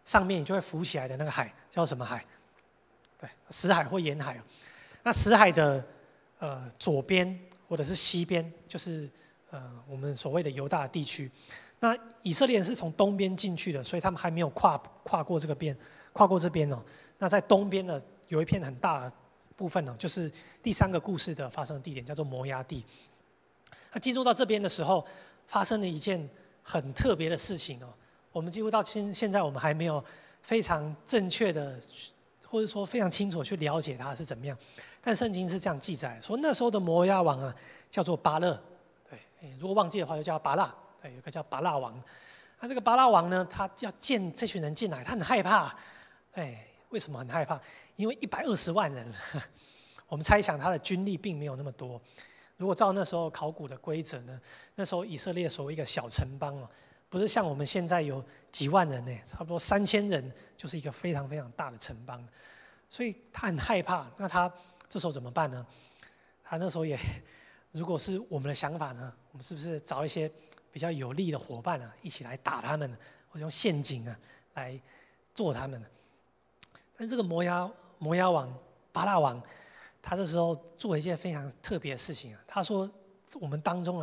上面你就会浮起来的那个海，叫什么海？对，死海或盐海。那死海的左边或者是西边，就是我们所谓的犹大地区。那以色列人是从东边进去的，所以他们还没有跨过这边那在东边呢，有一片很大的部分就是第3个故事的发生地点，叫做摩押地。那进入到这边的时候，发生了一件很特别的事情我们几乎到现在我们还没有非常正确的，或者说非常清楚去了解它是怎么样。但圣经是这样记载说，那时候的摩押王叫做巴勒。对，如果忘记的话就叫巴勒。对，有个叫巴勒王。那这个巴勒王呢，他要见这群人进来，他很害怕。为什么很害怕？因为120万人，我们猜想他的军力并没有那么多。如果照那时候考古的规则呢，那时候以色列所谓一个小城邦不是像我们现在有几万人差不多3000人就是一个非常非常大的城邦，所以他很害怕。那他这时候怎么办呢？他那时候也，如果是我们的想法呢，我们是不是找一些比较有力的伙伴一起来打他们，或者用陷阱来做他们？但这个摩押王巴勒王，他这时候做了一件非常特别的事情他说我们当中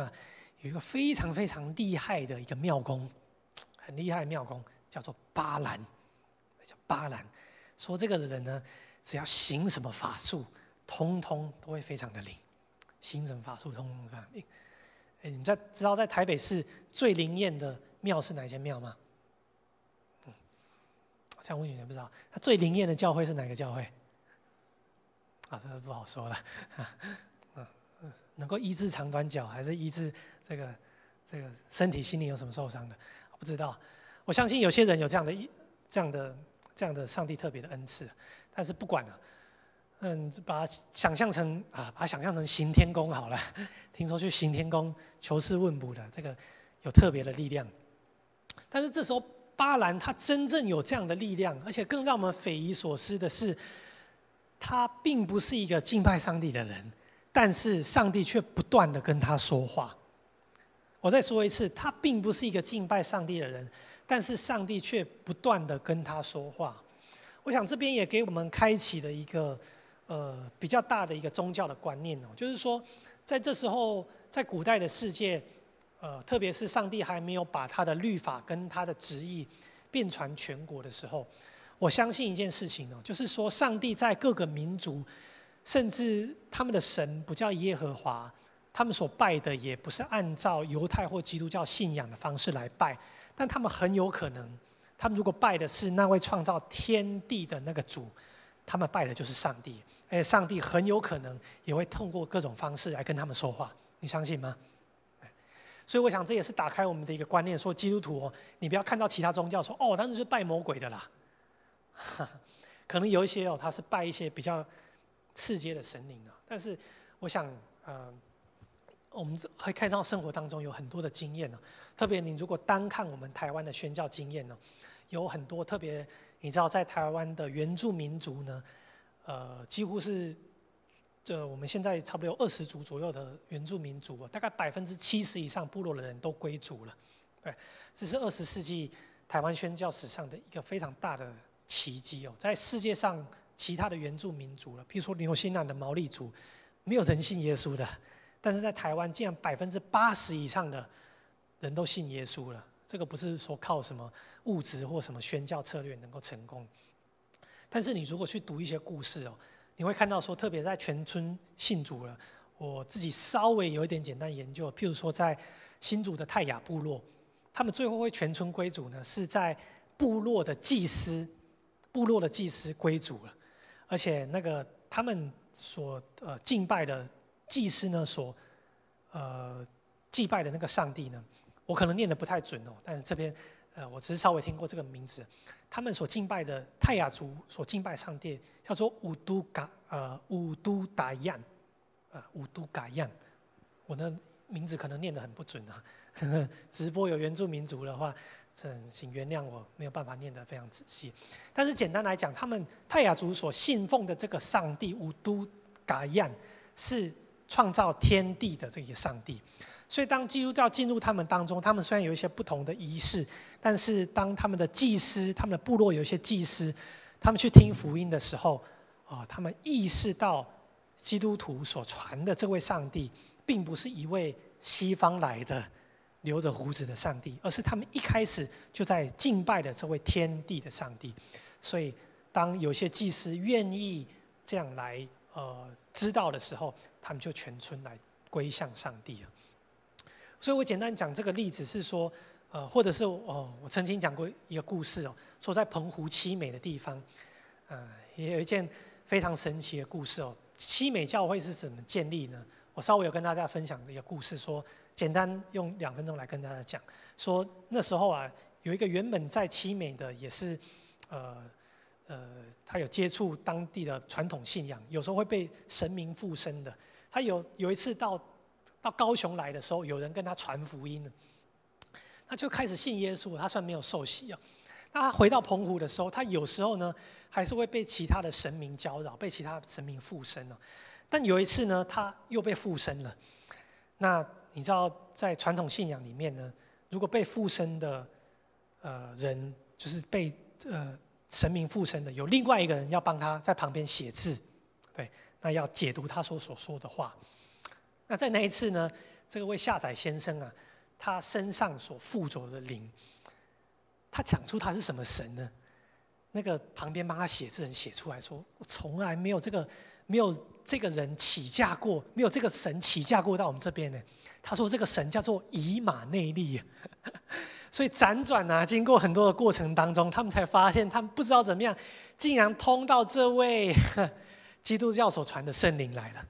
有一个非常非常厉害的一个庙公，很厉害的庙公叫做巴兰，叫巴兰。说这个人呢，只要行什么法术，通通都会非常的灵，行什么法术通通非常灵。你们知道在台北市最灵验的庙是哪间庙吗？这样问你们不知道，他最灵验的教会是哪个教会？这个不好说了。能够医治长短脚，还是医治这个身体心灵有什么受伤的？我不知道。我相信有些人有这样的上帝特别的恩赐，但是不管了。把它想象成行天宫好了。听说去行天宫求事问卜的，这个有特别的力量。但是这时候巴兰他真正有这样的力量，而且更让我们匪夷所思的是，他并不是一个敬拜上帝的人，但是上帝却不断的跟他说话。我再说一次，他并不是一个敬拜上帝的人，但是上帝却不断的跟他说话。我想这边也给我们开启了一个比较大的一个宗教的观念就是说，在这时候，在古代的世界，特别是上帝还没有把他的律法跟他的旨意遍传全国的时候，我相信一件事情就是说，上帝在各个民族，甚至他们的神不叫耶和华，他们所拜的也不是按照犹太或基督教信仰的方式来拜，但他们很有可能，他们如果拜的是那位创造天地的那个主，他们拜的就是上帝。上帝很有可能也会通过各种方式来跟他们说话，你相信吗？所以我想这也是打开我们的一个观念，说基督徒你不要看到其他宗教说他们是拜魔鬼的啦，可能有一些他是拜一些比较次阶的神灵但是我想我们会看到生活当中有很多的经验特别你如果单看我们台湾的宣教经验有很多特别你知道在台湾的原住民族呢，几乎是我们现在差不多有20族左右的原住民族大概70%以上部落的人都归族了，对，这是20世纪台湾宣教史上的一个非常大的奇迹在世界上其他的原住民族了，譬如说纽西兰的毛利族，没有人信耶稣的，但是在台湾竟然80%以上的人都信耶稣了，这个不是说靠什么物质或什么宣教策略能够成功。但是你如果去读一些故事你会看到说，特别在全村信主了，我自己稍微有一点简单研究，譬如说在新竹的泰雅部落，他们最后会全村归主呢，是在部落的祭司归主了，而且那个他们所敬拜的祭司呢，所祭拜的那个上帝呢，我可能念得不太准但是这边我只是稍微听过这个名字。他们所敬拜的泰雅族所敬拜上帝叫做五都达样，我的名字可能念得很不准直播有原住民族的话，请原谅我没有办法念得非常仔细。但是简单来讲，他们泰雅族所信奉的这个上帝五都达样是创造天地的这个上帝。所以当基督教进入他们当中，他们虽然有一些不同的仪式，但是当他们的祭司，他们的部落有一些祭司，他们去听福音的时候他们意识到基督徒所传的这位上帝并不是一位西方来的留着胡子的上帝，而是他们一开始就在敬拜的这位天地的上帝。所以当有些祭司愿意这样来知道的时候，他们就全村来归向上帝了。所以我简单讲这个例子是说，或者是我曾经讲过一个故事说在澎湖七美的地方，也有一件非常神奇的故事七美教会是怎么建立呢？我稍微有跟大家分享这个故事，说简单用2分钟来跟大家讲。说那时候有一个原本在七美的，也是他有接触当地的传统信仰，有时候会被神明附身的。他有一次到高雄来的时候，有人跟他传福音了，他就开始信耶稣。他虽然没有受洗那他回到澎湖的时候，他有时候呢还是会被其他的神明搅扰，被其他的神明附身但有一次呢，他又被附身了。那你知道，在传统信仰里面呢，如果被附身的人，就是被神明附身的，有另外一个人要帮他在旁边写字，对，那要解读他所说的话。那在那一次呢，这位下载先生他身上所附着的灵，他讲出他是什么神呢？那个旁边帮他写字人写出来说，我从来没有这个人起驾过，没有这个神起驾过到我们这边呢。他说这个神叫做以马内利所以辗转经过很多的过程当中，他们才发现，他们不知道怎么样，竟然通到这位基督教所传的圣灵来了。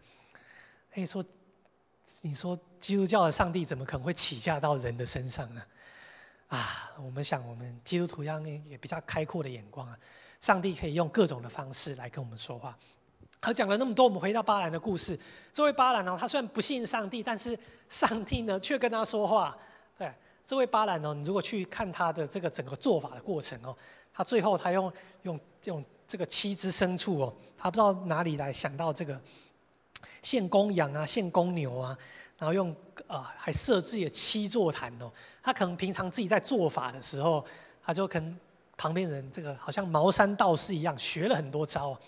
你说基督教的上帝怎么可能会起驾到人的身上呢？我们基督徒要也比较开阔的眼光上帝可以用各种的方式来跟我们说话。他讲了那么多，我们回到巴兰的故事。这位巴兰他虽然不信上帝，但是上帝呢却跟他说话。对，这位巴兰你如果去看他的这个整个做法的过程他最后他用这个7只牲畜他不知道哪里来想到这个献公羊献公牛然后用还设置了7座坛他可能平常自己在做法的时候，他就跟旁边人这个好像茅山道士一样学了很多招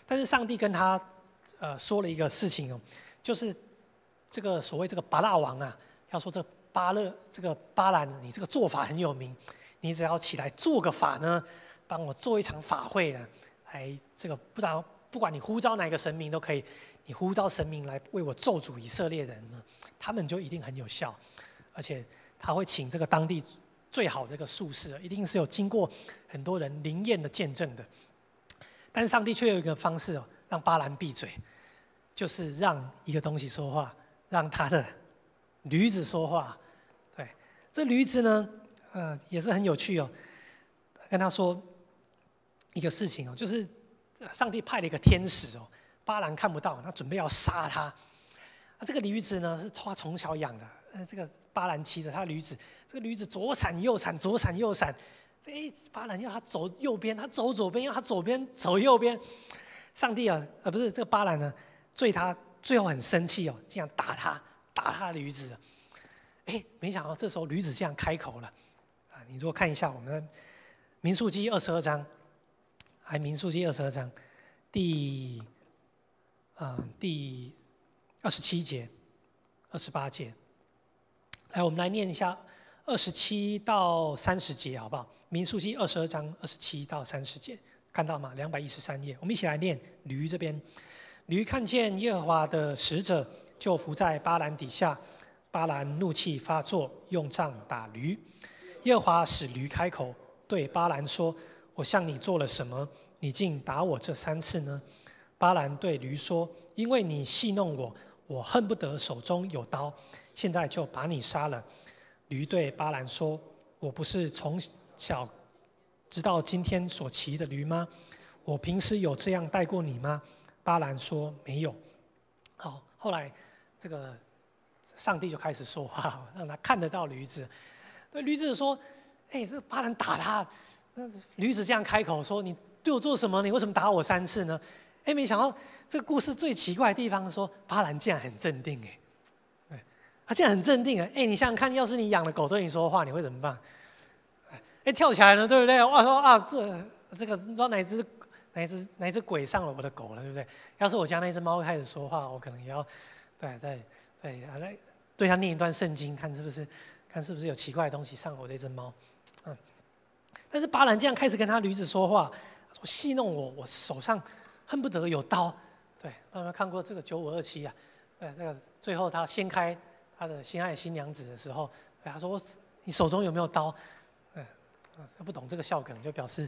但是上帝跟他说了一个事情就是这个所谓这个巴拉王要说这个巴兰，你这个做法很有名，你只要起来做个法呢，帮我做一场法会来这个不管你呼召哪个神明都可以，你呼召神明来为我咒诅以色列人呢，他们就一定很有效，而且他会请这个当地最好这个术士，一定是有经过很多人灵验的见证的。但是上帝却有一个方式让巴兰闭嘴，就是让一个东西说话，让他的驴子说话。对，这驴子呢，也是很有趣哦。跟他说一个事情哦，就是上帝派了一个天使哦，巴兰看不到，他准备要杀他。这个驴子呢是他从小养的，这个巴兰骑着他的驴子，这个驴子左闪右闪，左闪右闪。巴兰要他走右边，他走左边；要他左边走右边。上帝啊，不是这个巴兰呢，他最后很生气哦，竟然打他的驴子。没想到这时候驴子这样开口了啊！你如果看一下我们的民数记22章，民数记22章第27节、28节，来，我们来念一下27到30节，好不好？民数记22章27到30节，看到吗？213页，我们一起来念驴这边。驴看见耶和华的使者，就伏在巴兰底下。巴兰怒气发作，用杖打驴。耶和华使驴开口，对巴兰说：“我向你做了什么？你竟打我这3次呢？”巴兰对驴说：“因为你戏弄我，我恨不得手中有刀，现在就把你杀了。”驴对巴兰说：“我不是从小直到今天所骑的驴吗？我平时有这样带过你吗？”巴兰说：“没有。”好，后来这个上帝就开始说话，让他看得到驴子。对驴子说：“这个巴兰打他。”驴子这样开口说：“你对我做什么？你为什么打我3次呢？”没想到这个故事最奇怪的地方说，巴兰竟然很镇定。他竟然很镇定。你想想看，要是你养的狗对你说话，你会怎么办？跳起来了，对不对？哇，说啊，这个不知道哪一只鬼上了我的狗了，对不对？要是我家那只猫开始说话，我可能也要来对它念一段圣经，看是不是有奇怪的东西上我这只猫。但是巴兰这样开始跟他驴子说话，说戏弄我，我手上恨不得有刀。对，有没有看过这个9527啊？这个最后他掀开他的心爱新娘子的时候，他说：“你手中有没有刀？”不懂这个笑梗，就表示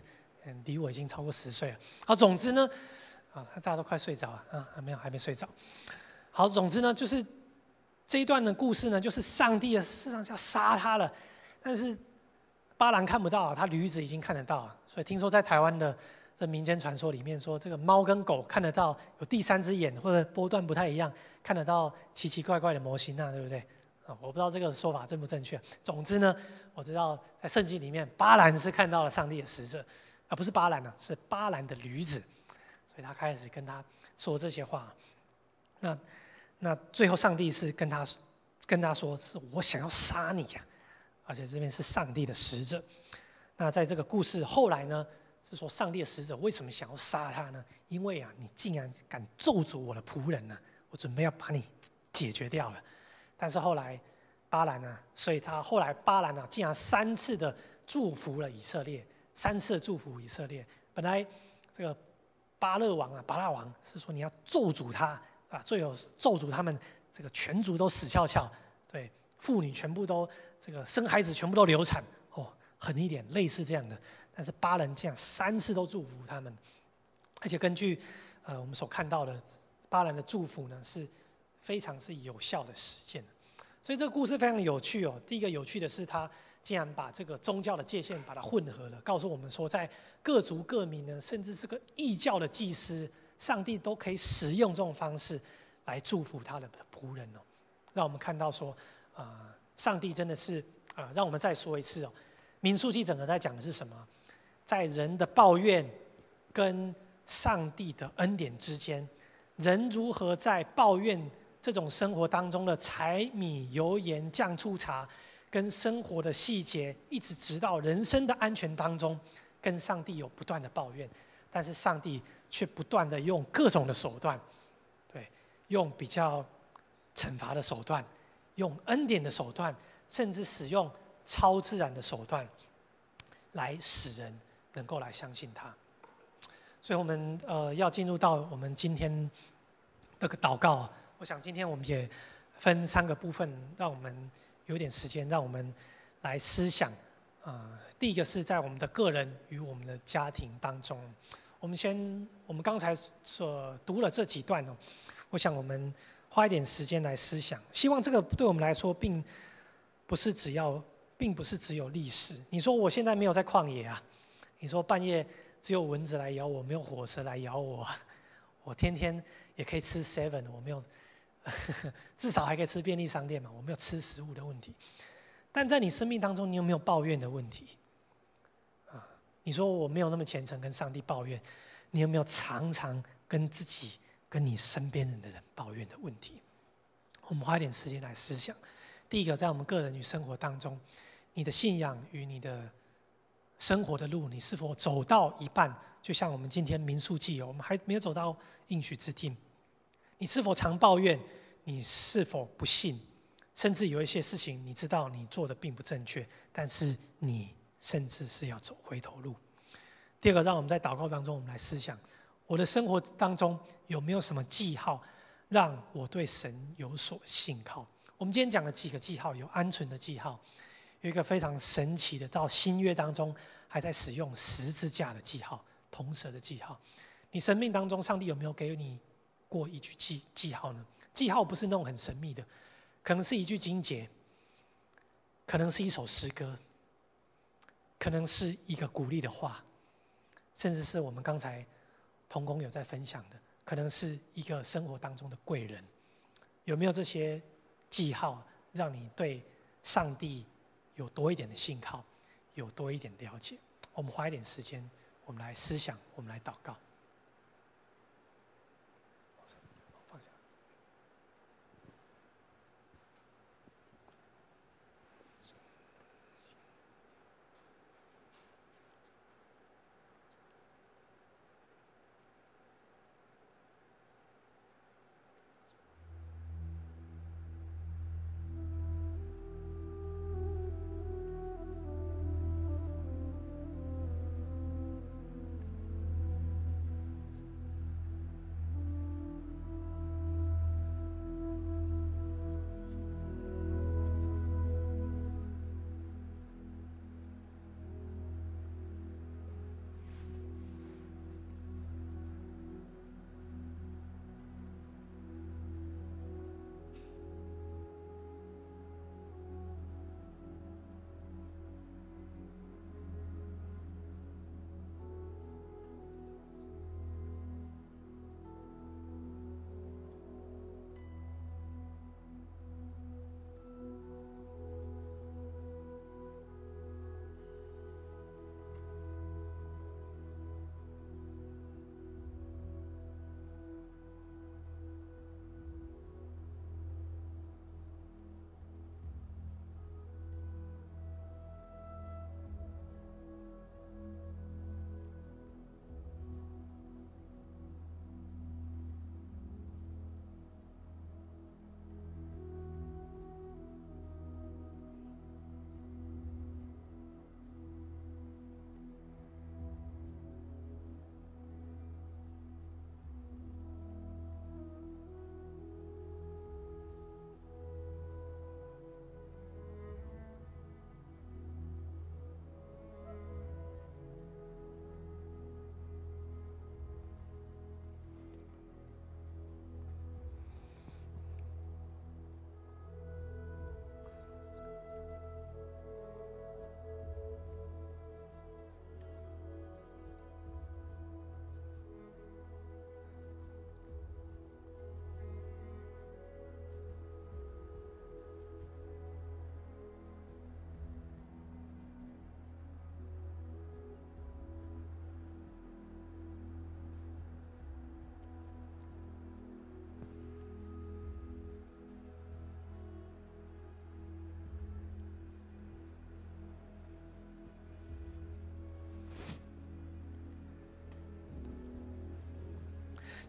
离我已经超过10岁了。好，总之呢，大家都快睡着了还没睡着。好，总之呢，就是这一段的故事呢，就是上帝事实上要杀他了，但是巴兰看不到，他驴子已经看得到。所以听说在台湾的这民间传说里面说，这个猫跟狗看得到有第3只眼，或者波段不太一样，看得到奇奇怪怪的模型对不对？我不知道这个说法正不正确。总之呢，我知道在圣经里面，巴兰是看到了上帝的使者，不是巴兰是巴兰的驴子，所以他开始跟他说这些话。那最后上帝是跟他说，是我想要杀你呀，而且这边是上帝的使者。那在这个故事后来呢，是说上帝的使者为什么想要杀他呢？因为你竟然敢咒诅我的仆人我准备要把你解决掉了。但是后来巴兰所以他后来巴兰竟然3次的祝福了以色列，3次的祝福以色列。本来这个巴拉王是说你要咒诅他最后咒诅他们这个全族都死翘翘，对，妇女全部都这个生孩子全部都流产，狠一点，类似这样的。但是巴兰这样3次都祝福他们，而且根据我们所看到的巴兰的祝福呢，是非常有效的实践。所以这个故事非常有趣第一个有趣的是，他竟然把这个宗教的界限把它混合了，告诉我们说，在各族各民呢，甚至是个异教的祭司，上帝都可以使用这种方式来祝福他的仆人让我们看到说，上帝真的是让我们再说一次民数记整个在讲的是什么？在人的抱怨跟上帝的恩典之间，人如何在抱怨这种生活当中的柴米油盐酱醋茶，跟生活的细节，一直直到人生的安全当中，跟上帝有不断的抱怨，但是上帝却不断的用各种的手段，对，用比较惩罚的手段，用恩典的手段，甚至使用超自然的手段，来使人能够来相信他。所以我们要进入到我们今天的祷告。我想今天我们也分3个部分，让我们有点时间，让我们来思想。第一个是在我们的个人与我们的家庭当中，我们刚才所读了这几段哦，我想我们花一点时间来思想，希望这个对我们来说并不是只有历史。你说我现在没有在旷野啊，你说半夜只有蚊子来咬我，没有火蛇来咬我，我天天也可以吃 7， 我没有，至少还可以吃便利商店嘛，我没有吃食物的问题。但在你生命当中，你有没有抱怨的问题？你说我没有那么虔诚，跟上帝抱怨，你有没有常常跟自己、跟你身边人的人抱怨的问题？我们花一点时间来思想。第一个，在我们个人与生活当中，你的信仰与你的生活的路，你是否走到一半？就像我们今天民数记，我们还没有走到应许之地。你是否常抱怨？你是否不信？甚至有一些事情，你知道你做的并不正确，但是你甚至是要走回头路。第二个，让我们在祷告当中，我们来思想，我的生活当中有没有什么记号，让我对神有所信靠？我们今天讲了几个记号，有鹌鹑的记号，有一个非常神奇的，到新约当中还在使用十字架的记号，铜蛇的记号。你生命当中，上帝有没有给你过一句记号呢？记号不是那种很神秘的，可能是一句经节，可能是一首诗歌，可能是一个鼓励的话，甚至是我们刚才同工有在分享的，可能是一个生活当中的贵人。有没有这些记号，让你对上帝有多一点的信靠，有多一点了解？我们花一点时间，我们来思想，我们来祷告。放下。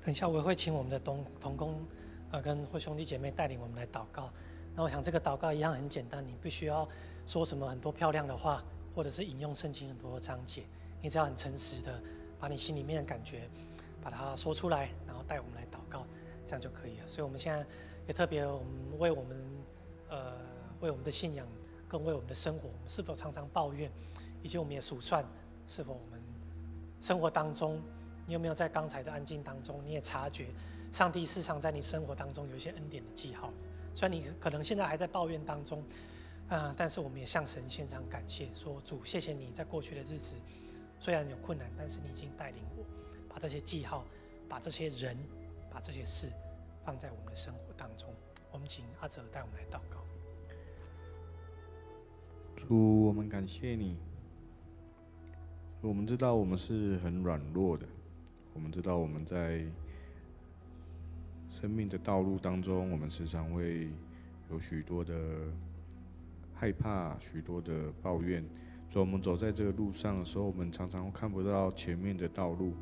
等一下我会请我们的同工跟或兄弟姐妹带领我们来祷告。那我想这个祷告一样很简单，你不需要说什么很多漂亮的话，或者是引用圣经很多章节，你只要很诚实的把你心里面的感觉把它说出来，然后带我们来祷告，这样就可以了。所以我们现在也特别，我们为我们的信仰，更为我们的生活，我们是否常常抱怨，以及我们也数算是否我们生活当中你有没有在刚才的安静当中，你也察觉上帝时常在你生活当中有一些恩典的记号？虽然你可能现在还在抱怨当中，但是我们也向神献上感谢，说主，谢谢你在过去的日子虽然有困难，但是你已经带领我把这些记号、把这些人、把这些事放在我们的生活当中。我们请阿哲带我们来祷告。主，我们感谢你。我们知道我们是很软弱的，我们知道我们在生命的道路当中，我们时常会有许多的害怕，许多的抱怨。所以我们走在这个路上的时候，我们常常看不到前面的道路，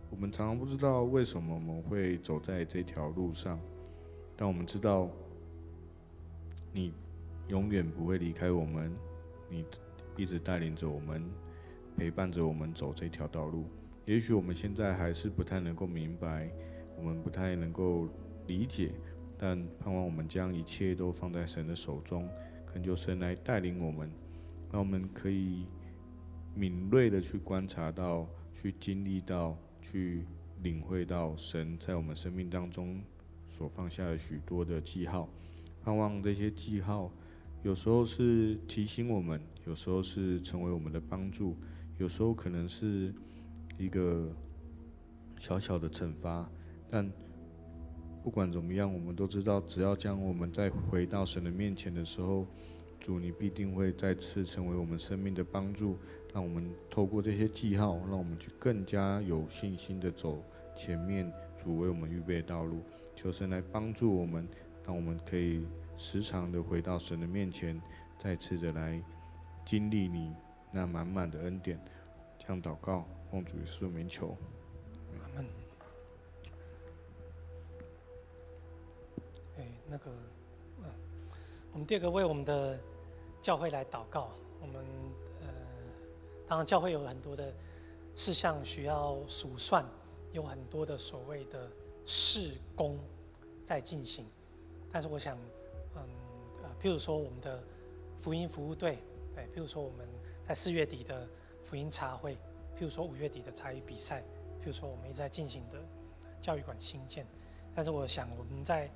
我们常常不知道为什么我们会走在这条路上。但我们知道，你永远不会离开我们，你一直带领着我们，陪伴着我们走这条道路。也许我们现在还是不太能够明白，我们不太能够理解，但盼望我们将一切都放在神的手中，恳求神来带领我们，让我们可以敏锐的去观察到，去经历到，去领会到神在我们生命当中所放下的许多的记号。盼望这些记号有时候是提醒我们，有时候是成为我们的帮助，有时候可能是一个小小的惩罚，但不管怎么样，我们都知道，只要将我们再回到神的面前的时候，主，你必定会再次成为我们生命的帮助，让我们透过这些记号，让我们去更加有信心的走前面主为我们预备的道路。求神来帮助我们，让我们可以时常的回到神的面前，再次的来经历你那满满的恩典。这样祷告，奉主耶稣名求。阿们。我们第二个为我们的教会来祷告。我们当然教会有很多的事项需要数算，有很多的所谓的事工在进行。但是我想，譬如说我们的福音服务队，对，譬如说我们在4月底的福音茶会，譬如说5月底的茶艺比赛，譬如说我们一直在进行的教育馆新建。但是我想我们在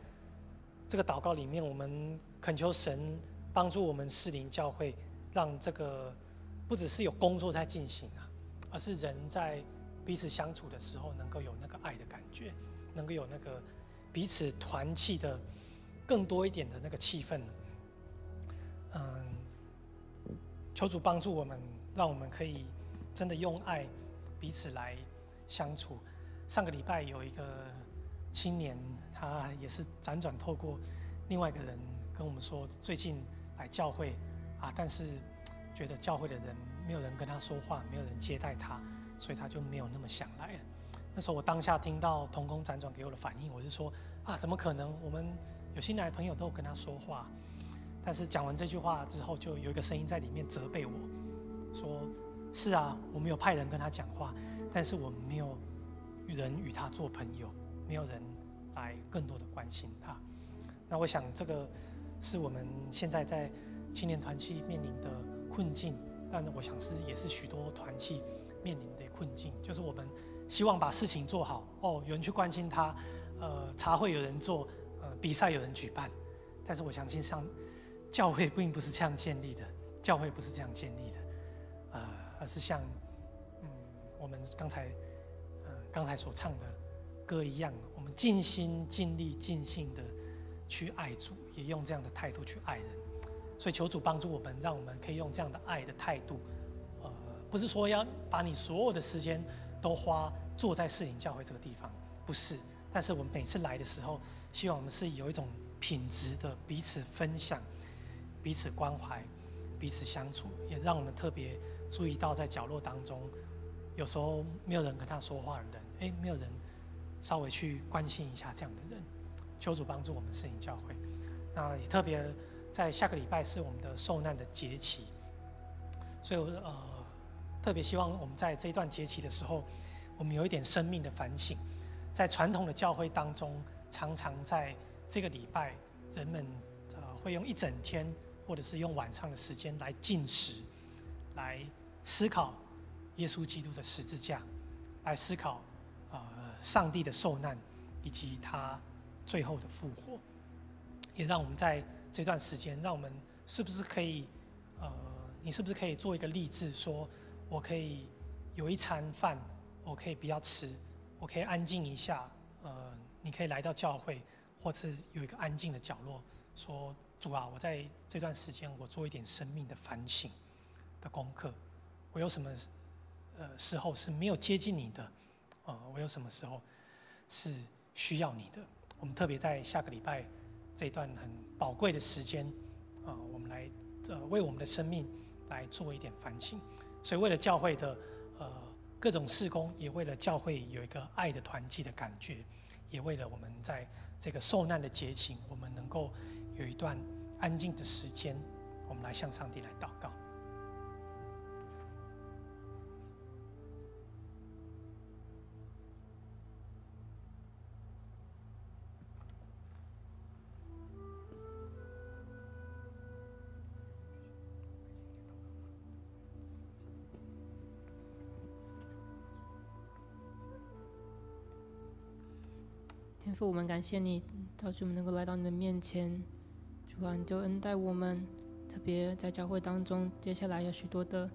这个祷告里面，我们恳求神帮助我们士林教会，让这个不只是有工作在进行啊，而是人在彼此相处的时候，能够有那个爱的感觉，能够有那个彼此团契的更多一点的那个气氛。求主帮助我们，让我们可以真的用爱彼此来相处。上个礼拜有一个青年，他也是辗转透过另外一个人跟我们说，最近来教会啊，但是觉得教会的人没有人跟他说话，没有人接待他，所以他就没有那么想来了。那时候我当下听到同工辗转给我的反应，我是说啊，怎么可能？我们有新来的朋友都有跟他说话。但是讲完这句话之后，就有一个声音在里面责备我，说：是啊，我们有派人跟他讲话，但是我们没有人与他做朋友，没有人来更多的关心他。那我想这个是我们现在在青年团契面临的困境，但我想也是许多团契面临的困境，就是我们希望把事情做好，有人去关心他，茶会有人做，比赛有人举办，但是我相信教会并不是这样建立的，教会不是这样建立的，而是像我们刚才所唱的歌一样，我们尽心尽力尽性的去爱主，也用这样的态度去爱人。所以求主帮助我们，让我们可以用这样的爱的态度，不是说要把你所有的时间都坐在士林教会这个地方，不是。但是我们每次来的时候，希望我们是有一种品质的彼此分享、彼此关怀、彼此相处，也让我们特别注意到在角落当中，有时候没有人跟他说话的人，没有人稍微去关心一下这样的人。求主帮助我们士林教会。那也特别在下个礼拜是我们的受难的节期，所以特别希望我们在这一段节期的时候，我们有一点生命的反省。在传统的教会当中，常常在这个礼拜，人们会用一整天，或者是用晚上的时间来禁食，来思考耶稣基督的十字架，来思考上帝的受难以及他最后的复活，也让我们在这段时间，让我们是不是可以你是不是可以做一个立志，说我可以有一餐饭，我可以不要吃，我可以安静一下，你可以来到教会，或是有一个安静的角落，说主啊，我在这段时间我做一点生命的反省的功课，我有什么时候是没有接近你的，我有什么时候是需要你的。我们特别在下个礼拜这一段很宝贵的时间，我们来为我们的生命来做一点反省。所以为了教会的各种事工，也为了教会有一个爱的团契的感觉，也为了我们在这个受难的节情，我们能够有一段安静的时间，我们来向上帝来祷告。天父，我们感谢你，导致我们能够来到你的面前。主啊，你就恩待我们，特别在教会当中，接下来有许多的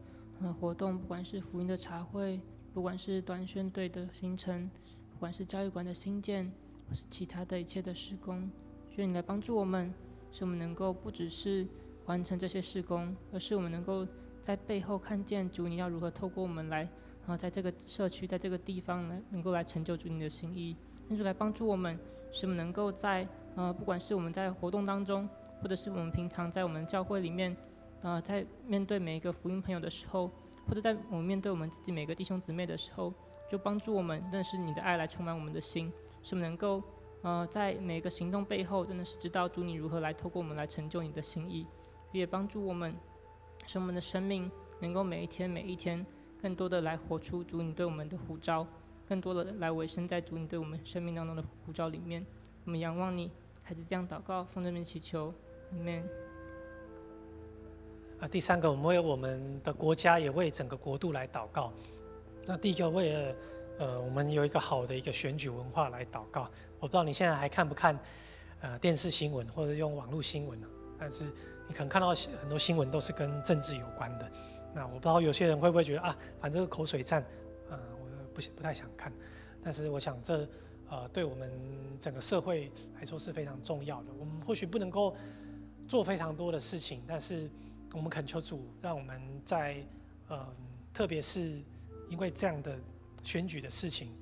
活动，不管是福音的茶会，不管是短宣队的行程，不管是教育馆的新建，或是其他的一切的事工，愿你来帮助我们，使我们能够不只是完成这些事工，而是我们能够在背后看见主你要如何透过我们来，在这个社区，在这个地方能够来成就主你的心意。愿主来帮助我们，使我们能够在不管是我们在活动当中，或者是我们平常在我们教会里面，在面对每一个福音朋友的时候，或者在我们面对我们自己每个弟兄姊妹的时候，就帮助我们认识你的爱来充满我们的心，使我们能够在每一个行动背后，真的是知道主你如何来透过我们来成就你的心意，也帮助我们，使我们的生命能够每一天每一天更多的来活出主你对我们的呼召，更多的来委身在主你对我们生命当中的呼召里面。我们仰望你，孩子这样祷告，奉这名祈求，阿们。第三个，我们为我们的国家，也为整个国度来祷告。那第一个，为了我们有一个好的一个选举文化来祷告。我不知道你现在还看不看电视新闻或者用网络新闻呢？但是你可能看到很多新闻都是跟政治有关的。那我不知道有些人会不会觉得反正这个口水战，我不太想看。但是我想这对我们整个社会来说是非常重要的。我们或许不能够做非常多的事情，但是我们恳求主，让我们在特别是因为这样的选举的事情，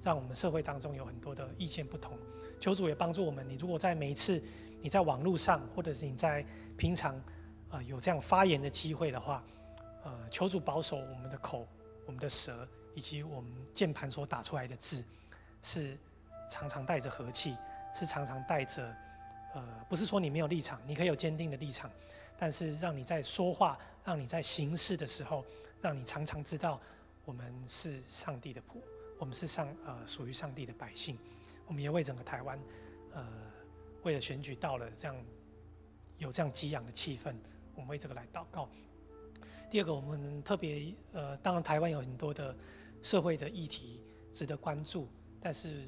让我们社会当中有很多的意见不同。求主也帮助我们，你如果在每一次你在网络上，或者是你在平常有这样发言的机会的话，求主保守我们的口、我们的舌，以及我们键盘所打出来的字，是常常带着和气，是常常带着不是说你没有立场，你可以有坚定的立场，但是让你在说话、让你在行事的时候，让你常常知道我们是上帝的仆，我们是属于上帝的百姓。我们也为整个台湾，为了选举到了有这样激昂的气氛，我们为这个来祷告。第二个，我们特别当然台湾有很多的社会的议题值得关注，但是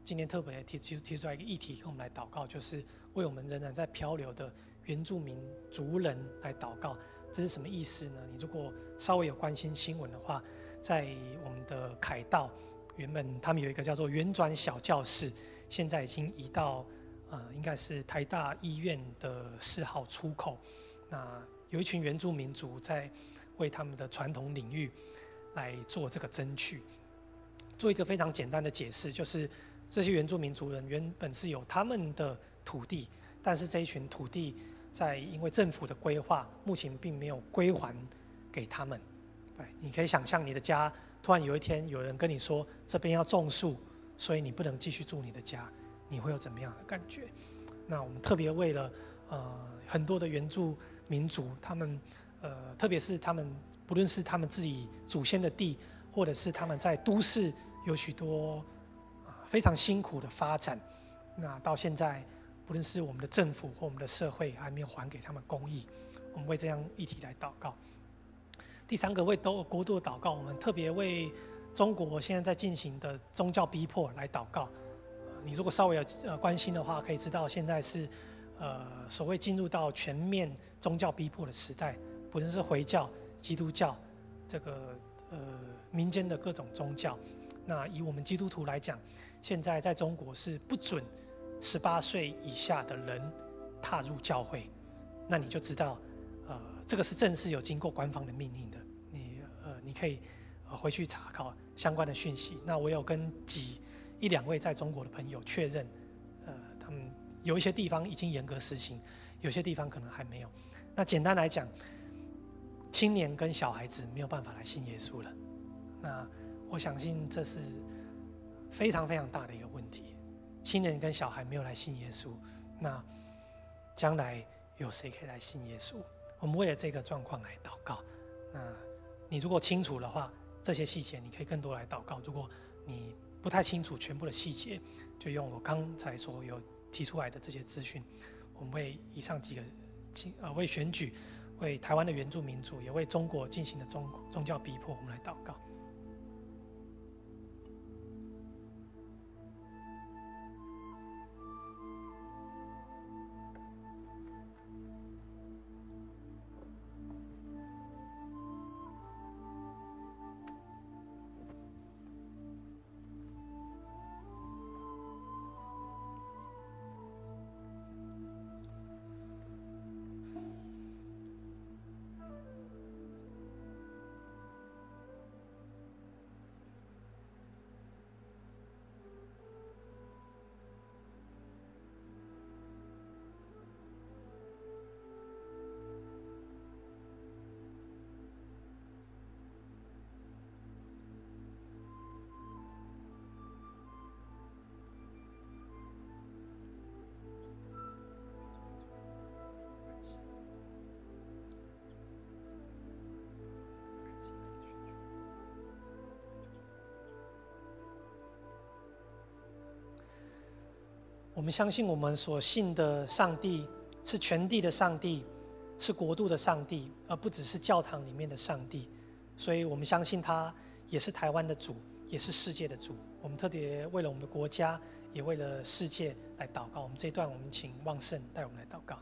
今天特别提出来一个议题跟我们来祷告，就是为我们仍然在漂流的原住民族人来祷告。这是什么意思呢？你如果稍微有关心新闻的话，在我们的凯道，原本他们有一个叫做原转小教室，现在已经移到应该是台大医院的4号出口。那有一群原住民族在为他们的传统领域来做这个争取。做一个非常简单的解释，就是这些原住民族人原本是有他们的土地，但是这一群土地因为政府的规划，目前并没有归还给他们。对，你可以想象你的家突然有一天有人跟你说这边要种树，所以你不能继续住你的家，你会有怎么样的感觉？那我们特别为了很多的原住民族，他们特别是他们不论是他们自己祖先的地，或者是他们在都市有许多非常辛苦的发展，那到现在不论是我们的政府或我们的社会还没有还给他们公义，我们为这样议题来祷告。第三个，为国度的祷告，我们特别为中国现在在进行的宗教逼迫来祷告。你如果稍微有关心的话，可以知道现在是所谓进入到全面宗教逼迫的时代，不论是回教、基督教，这个民间的各种宗教。那以我们基督徒来讲，现在在中国是不准18岁以下的人踏入教会，那你就知道，这个是正式有经过官方的命令的。你可以回去查考相关的讯息。那我有跟一两位在中国的朋友确认，他们有一些地方已经严格实行，有些地方可能还没有。那简单来讲，青年跟小孩子没有办法来信耶稣了。那我相信这是非常非常大的一个问题。青年跟小孩没有来信耶稣，那将来有谁可以来信耶稣？我们为了这个状况来祷告。那你如果清楚的话，这些细节你可以更多来祷告。如果你不太清楚全部的细节，就用我刚才所有提出来的这些资讯，我们为以上几个为选举、为台湾的原住民族，也为中国进行的宗教逼迫，我们来祷告。我们相信我们所信的上帝是全地的上帝，是国度的上帝，而不只是教堂里面的上帝。所以我们相信他也是台湾的主，也是世界的主。我们特别为了我们的国家，也为了世界来祷告。我们这一段，我们请旺盛带我们来祷告。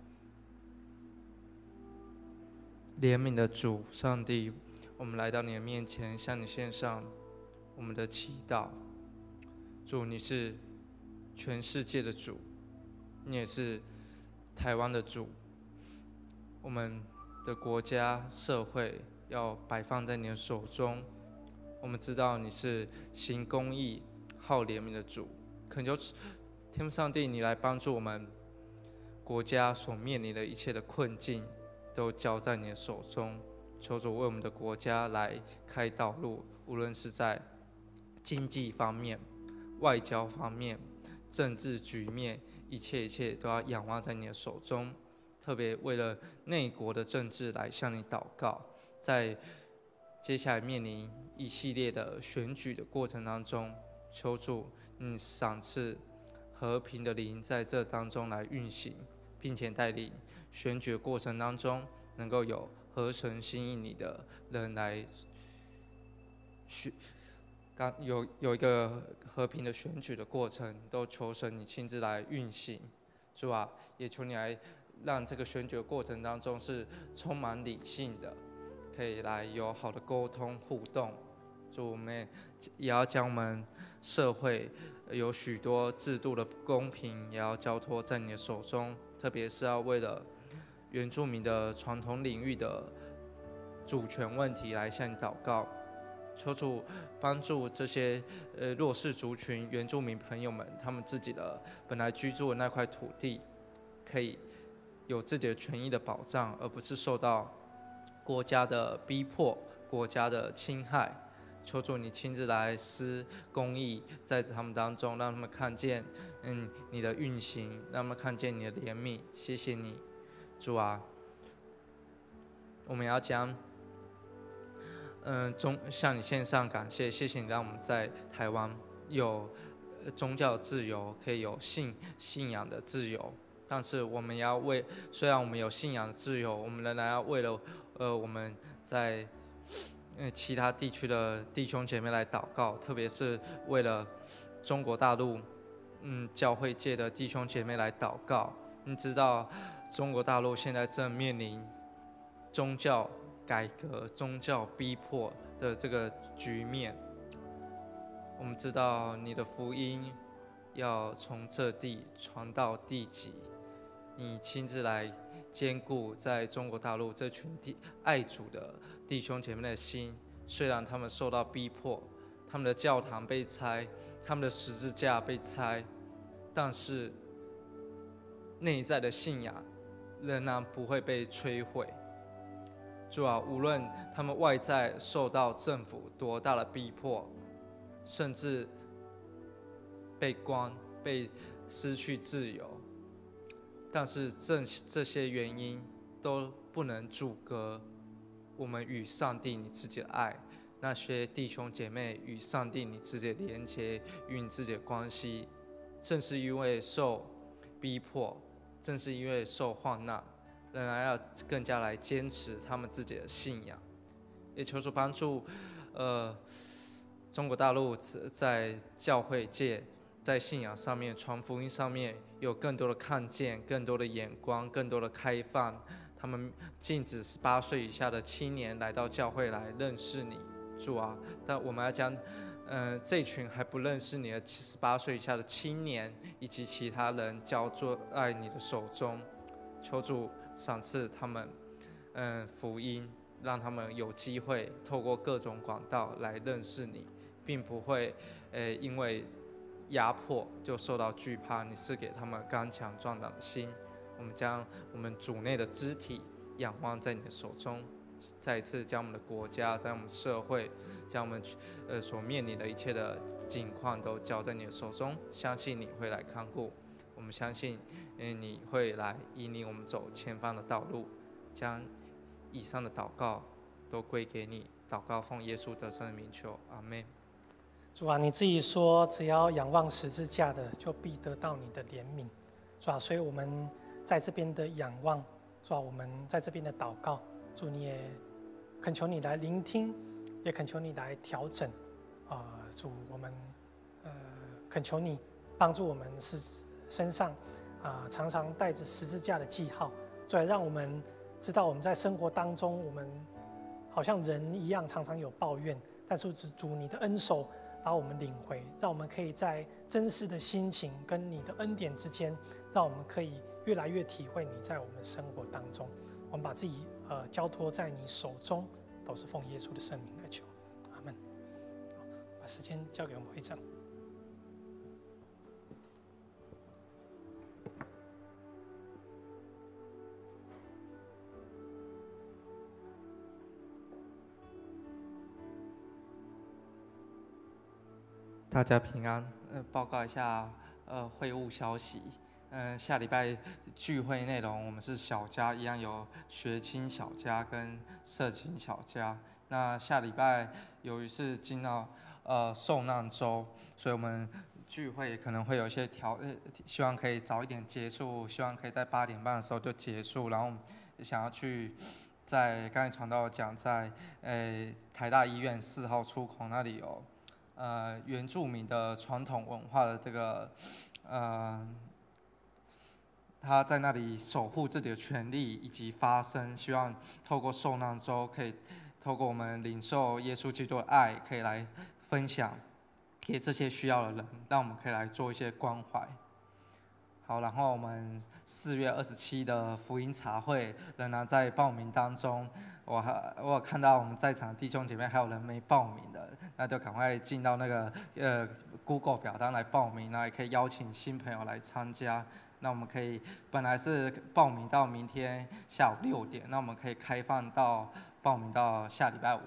怜悯的主上帝，我们来到你的面前，向你献上我们的祈祷。主，你是全世界的主，你也是台湾的主。我们的国家社会要摆放在你的手中。我们知道你是行公义、好怜悯的主，恳求天父上帝，你来帮助我们国家所面临的一切的困境，都交在你的手中。求主为我们的国家来开道路，无论是在经济方面、外交方面、政治局面，一切都要仰望在你的手中。特别为了内国的政治来向你祷告，在接下来面临一系列的选举的过程当中，求主你赏赐和平的灵在这当中来运行，并且带领选举的过程当中能够有合神心意你的人来有一个和平的选举的过程，都求神你亲自来运行。主啊，也求你来让这个选举的过程当中是充满理性的，可以来有好的沟通互动。主，我们也要将我们社会有许多制度的不公平，也要交托在你的手中，特别是要为了原住民的传统领域的主权问题来向你祷告。求主帮助这些弱势族群、原住民朋友们，他们自己的本来居住的那块土地，可以有自己的权益的保障，而不是受到国家的逼迫、国家的侵害。求主你亲自来施公义在他们当中，让他们看见你的运行，让他们看见你的怜悯。谢谢你，主啊，我们要将向你献上感谢，谢谢你让我们在台湾有宗教自由，可以有信仰的自由。但是我们要虽然我们有信仰的自由，我们仍然要为了我们在其他地区的弟兄姐妹来祷告，特别是为了中国大陆教会界的弟兄姐妹来祷告。你知道中国大陆现在正面临宗教改革、宗教逼迫的这个局面。我们知道你的福音要从这地传到地极，你亲自来兼顾在中国大陆这群爱主的弟兄姐妹的心。虽然他们受到逼迫，他们的教堂被拆，他们的十字架被拆，但是内在的信仰仍然不会被摧毁。主啊，无论他们外在受到政府多大的逼迫，甚至被关、被失去自由，但是这些原因都不能阻隔我们与上帝你自己的爱，那些弟兄姐妹与上帝你自己的连结，与你自己的关系。正是因为受逼迫，正是因为受患难，仍然要更加来坚持他们自己的信仰。也求主帮助中国大陆在教会界，在信仰上面、传福音上面有更多的看见、更多的眼光、更多的开放。他们禁止18岁以下的青年来到教会来认识你，主啊！但我们要将这群还不认识你的18岁以下的青年以及其他人交在你的手中，求主赏赐他们福音，让他们有机会透过各种管道来认识你，并不会因为压迫就受到惧怕。你是给他们刚强壮胆的心。我们将我们主内的肢体仰望在你的手中，再一次将我们的国家、在我们社会、将我们所面临的一切的境况都交在你的手中。相信你会来看顾，我们相信你会来引领我们走前方的道路。将以上的祷告都归给你，祷告奉耶稣得胜的名求，阿们。主啊，你自己说，只要仰望十字架的，就必得到你的怜悯。主啊，所以我们在这边的仰望，主啊，我们在这边的祷告，主你也恳求你来聆听，也恳求你来调整。主我们恳求你帮助我们身上常常带着十字架的记号，主啊，让我们知道我们在生活当中，我们好像人一样常常有抱怨，但是主你的恩手把我们领回，让我们可以在真实的心情跟你的恩典之间，让我们可以越来越体会你在我们的生活当中。我们把自己交托在你手中，都是奉耶稣的圣名来求，阿们。把时间交给我们会长。大家平安。报告一下会务消息。下礼拜聚会内容我们是小家，一样有学青小家跟社青小家。那下礼拜由于是进到受难周，所以我们聚会可能会有一些希望可以早一点结束，希望可以在8点半的时候就结束。然后我们想要去在刚才传道讲，在台大医院4号出口那里有原住民的传统文化的这个他在那里守护自己的权利以及发声，希望透过受难周，可以透过我们领受耶稣基督的爱，可以来分享给这些需要的人，让我们可以来做一些关怀。好，然后我们4月27的福音茶会仍然在报名当中。我有看到我们在场的弟兄姐妹还有人没报名的，那就赶快进到那个Google 表单来报名，那也可以邀请新朋友来参加。那我们可以本来是报名到明天下午6点，那我们可以开放到报名到下礼拜5，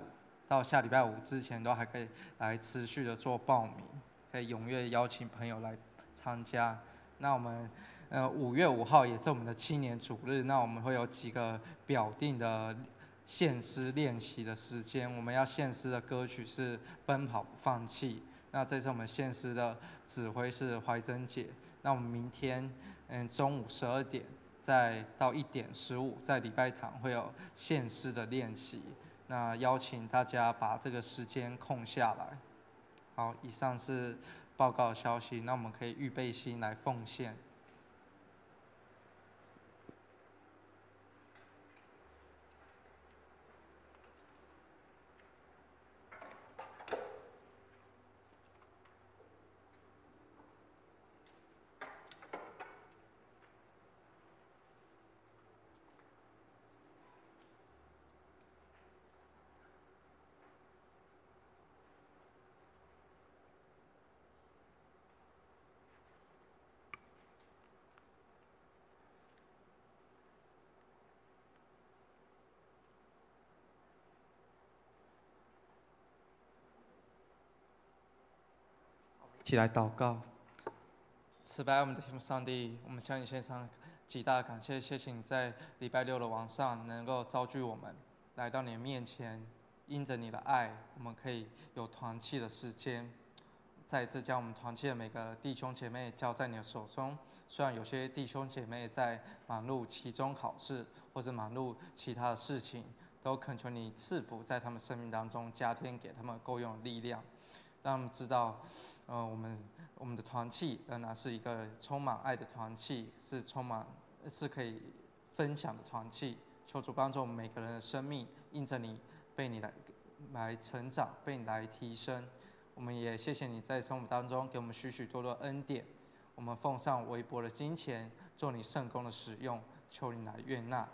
到下礼拜5之前都还可以来持续的做报名，可以踊跃邀请朋友来参加。那我们5月5号也是我们的青年主日，那我们会有几个表定的献诗练习的时间。我们要献诗的歌曲是《奔跑不放弃》，那这次我们献诗的指挥是怀珍姐。那我们明天中午12点再到1点15，在礼拜堂会有献诗的练习。那邀请大家把这个时间空下来。好，以上是报告消息，那我们可以预备心来奉献。一起来祷告。慈悲我们的天父上帝，我们向你献上极大的感谢，谢谢你在礼拜六的晚上能够召聚我们来到你的面前，因着你的爱，我们可以有团契的时间。再一次将我们团契的每个弟兄姐妹交在你的手中。虽然有些弟兄姐妹在忙碌期中考试，或者忙碌其他的事情，都恳求你赐福在他们生命当中，加添给他们够用的力量，让他们知道，我们的团契仍然是一个充满爱的团契，是可以分享的团契。求主帮助我们每个人的生命，因着你被你来成长，被你来提升。我们也谢谢你在生活当中给我们许许多多恩典。我们奉上微薄的金钱，做你圣工的使用，求你来悦纳。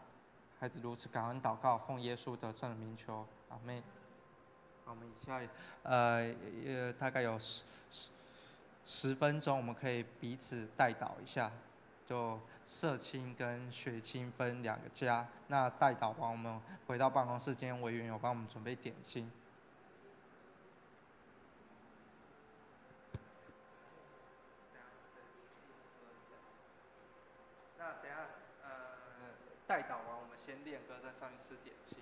孩子如此感恩祷告，奉耶稣得胜的名求，阿们。好，我们以下大概有10分钟，我们可以彼此代祷一下。就社青跟学青分2个家，那代祷完，我们回到办公室，今天委员有帮我们准备点心。那等一下代祷完，我们先练歌，再上去吃点心。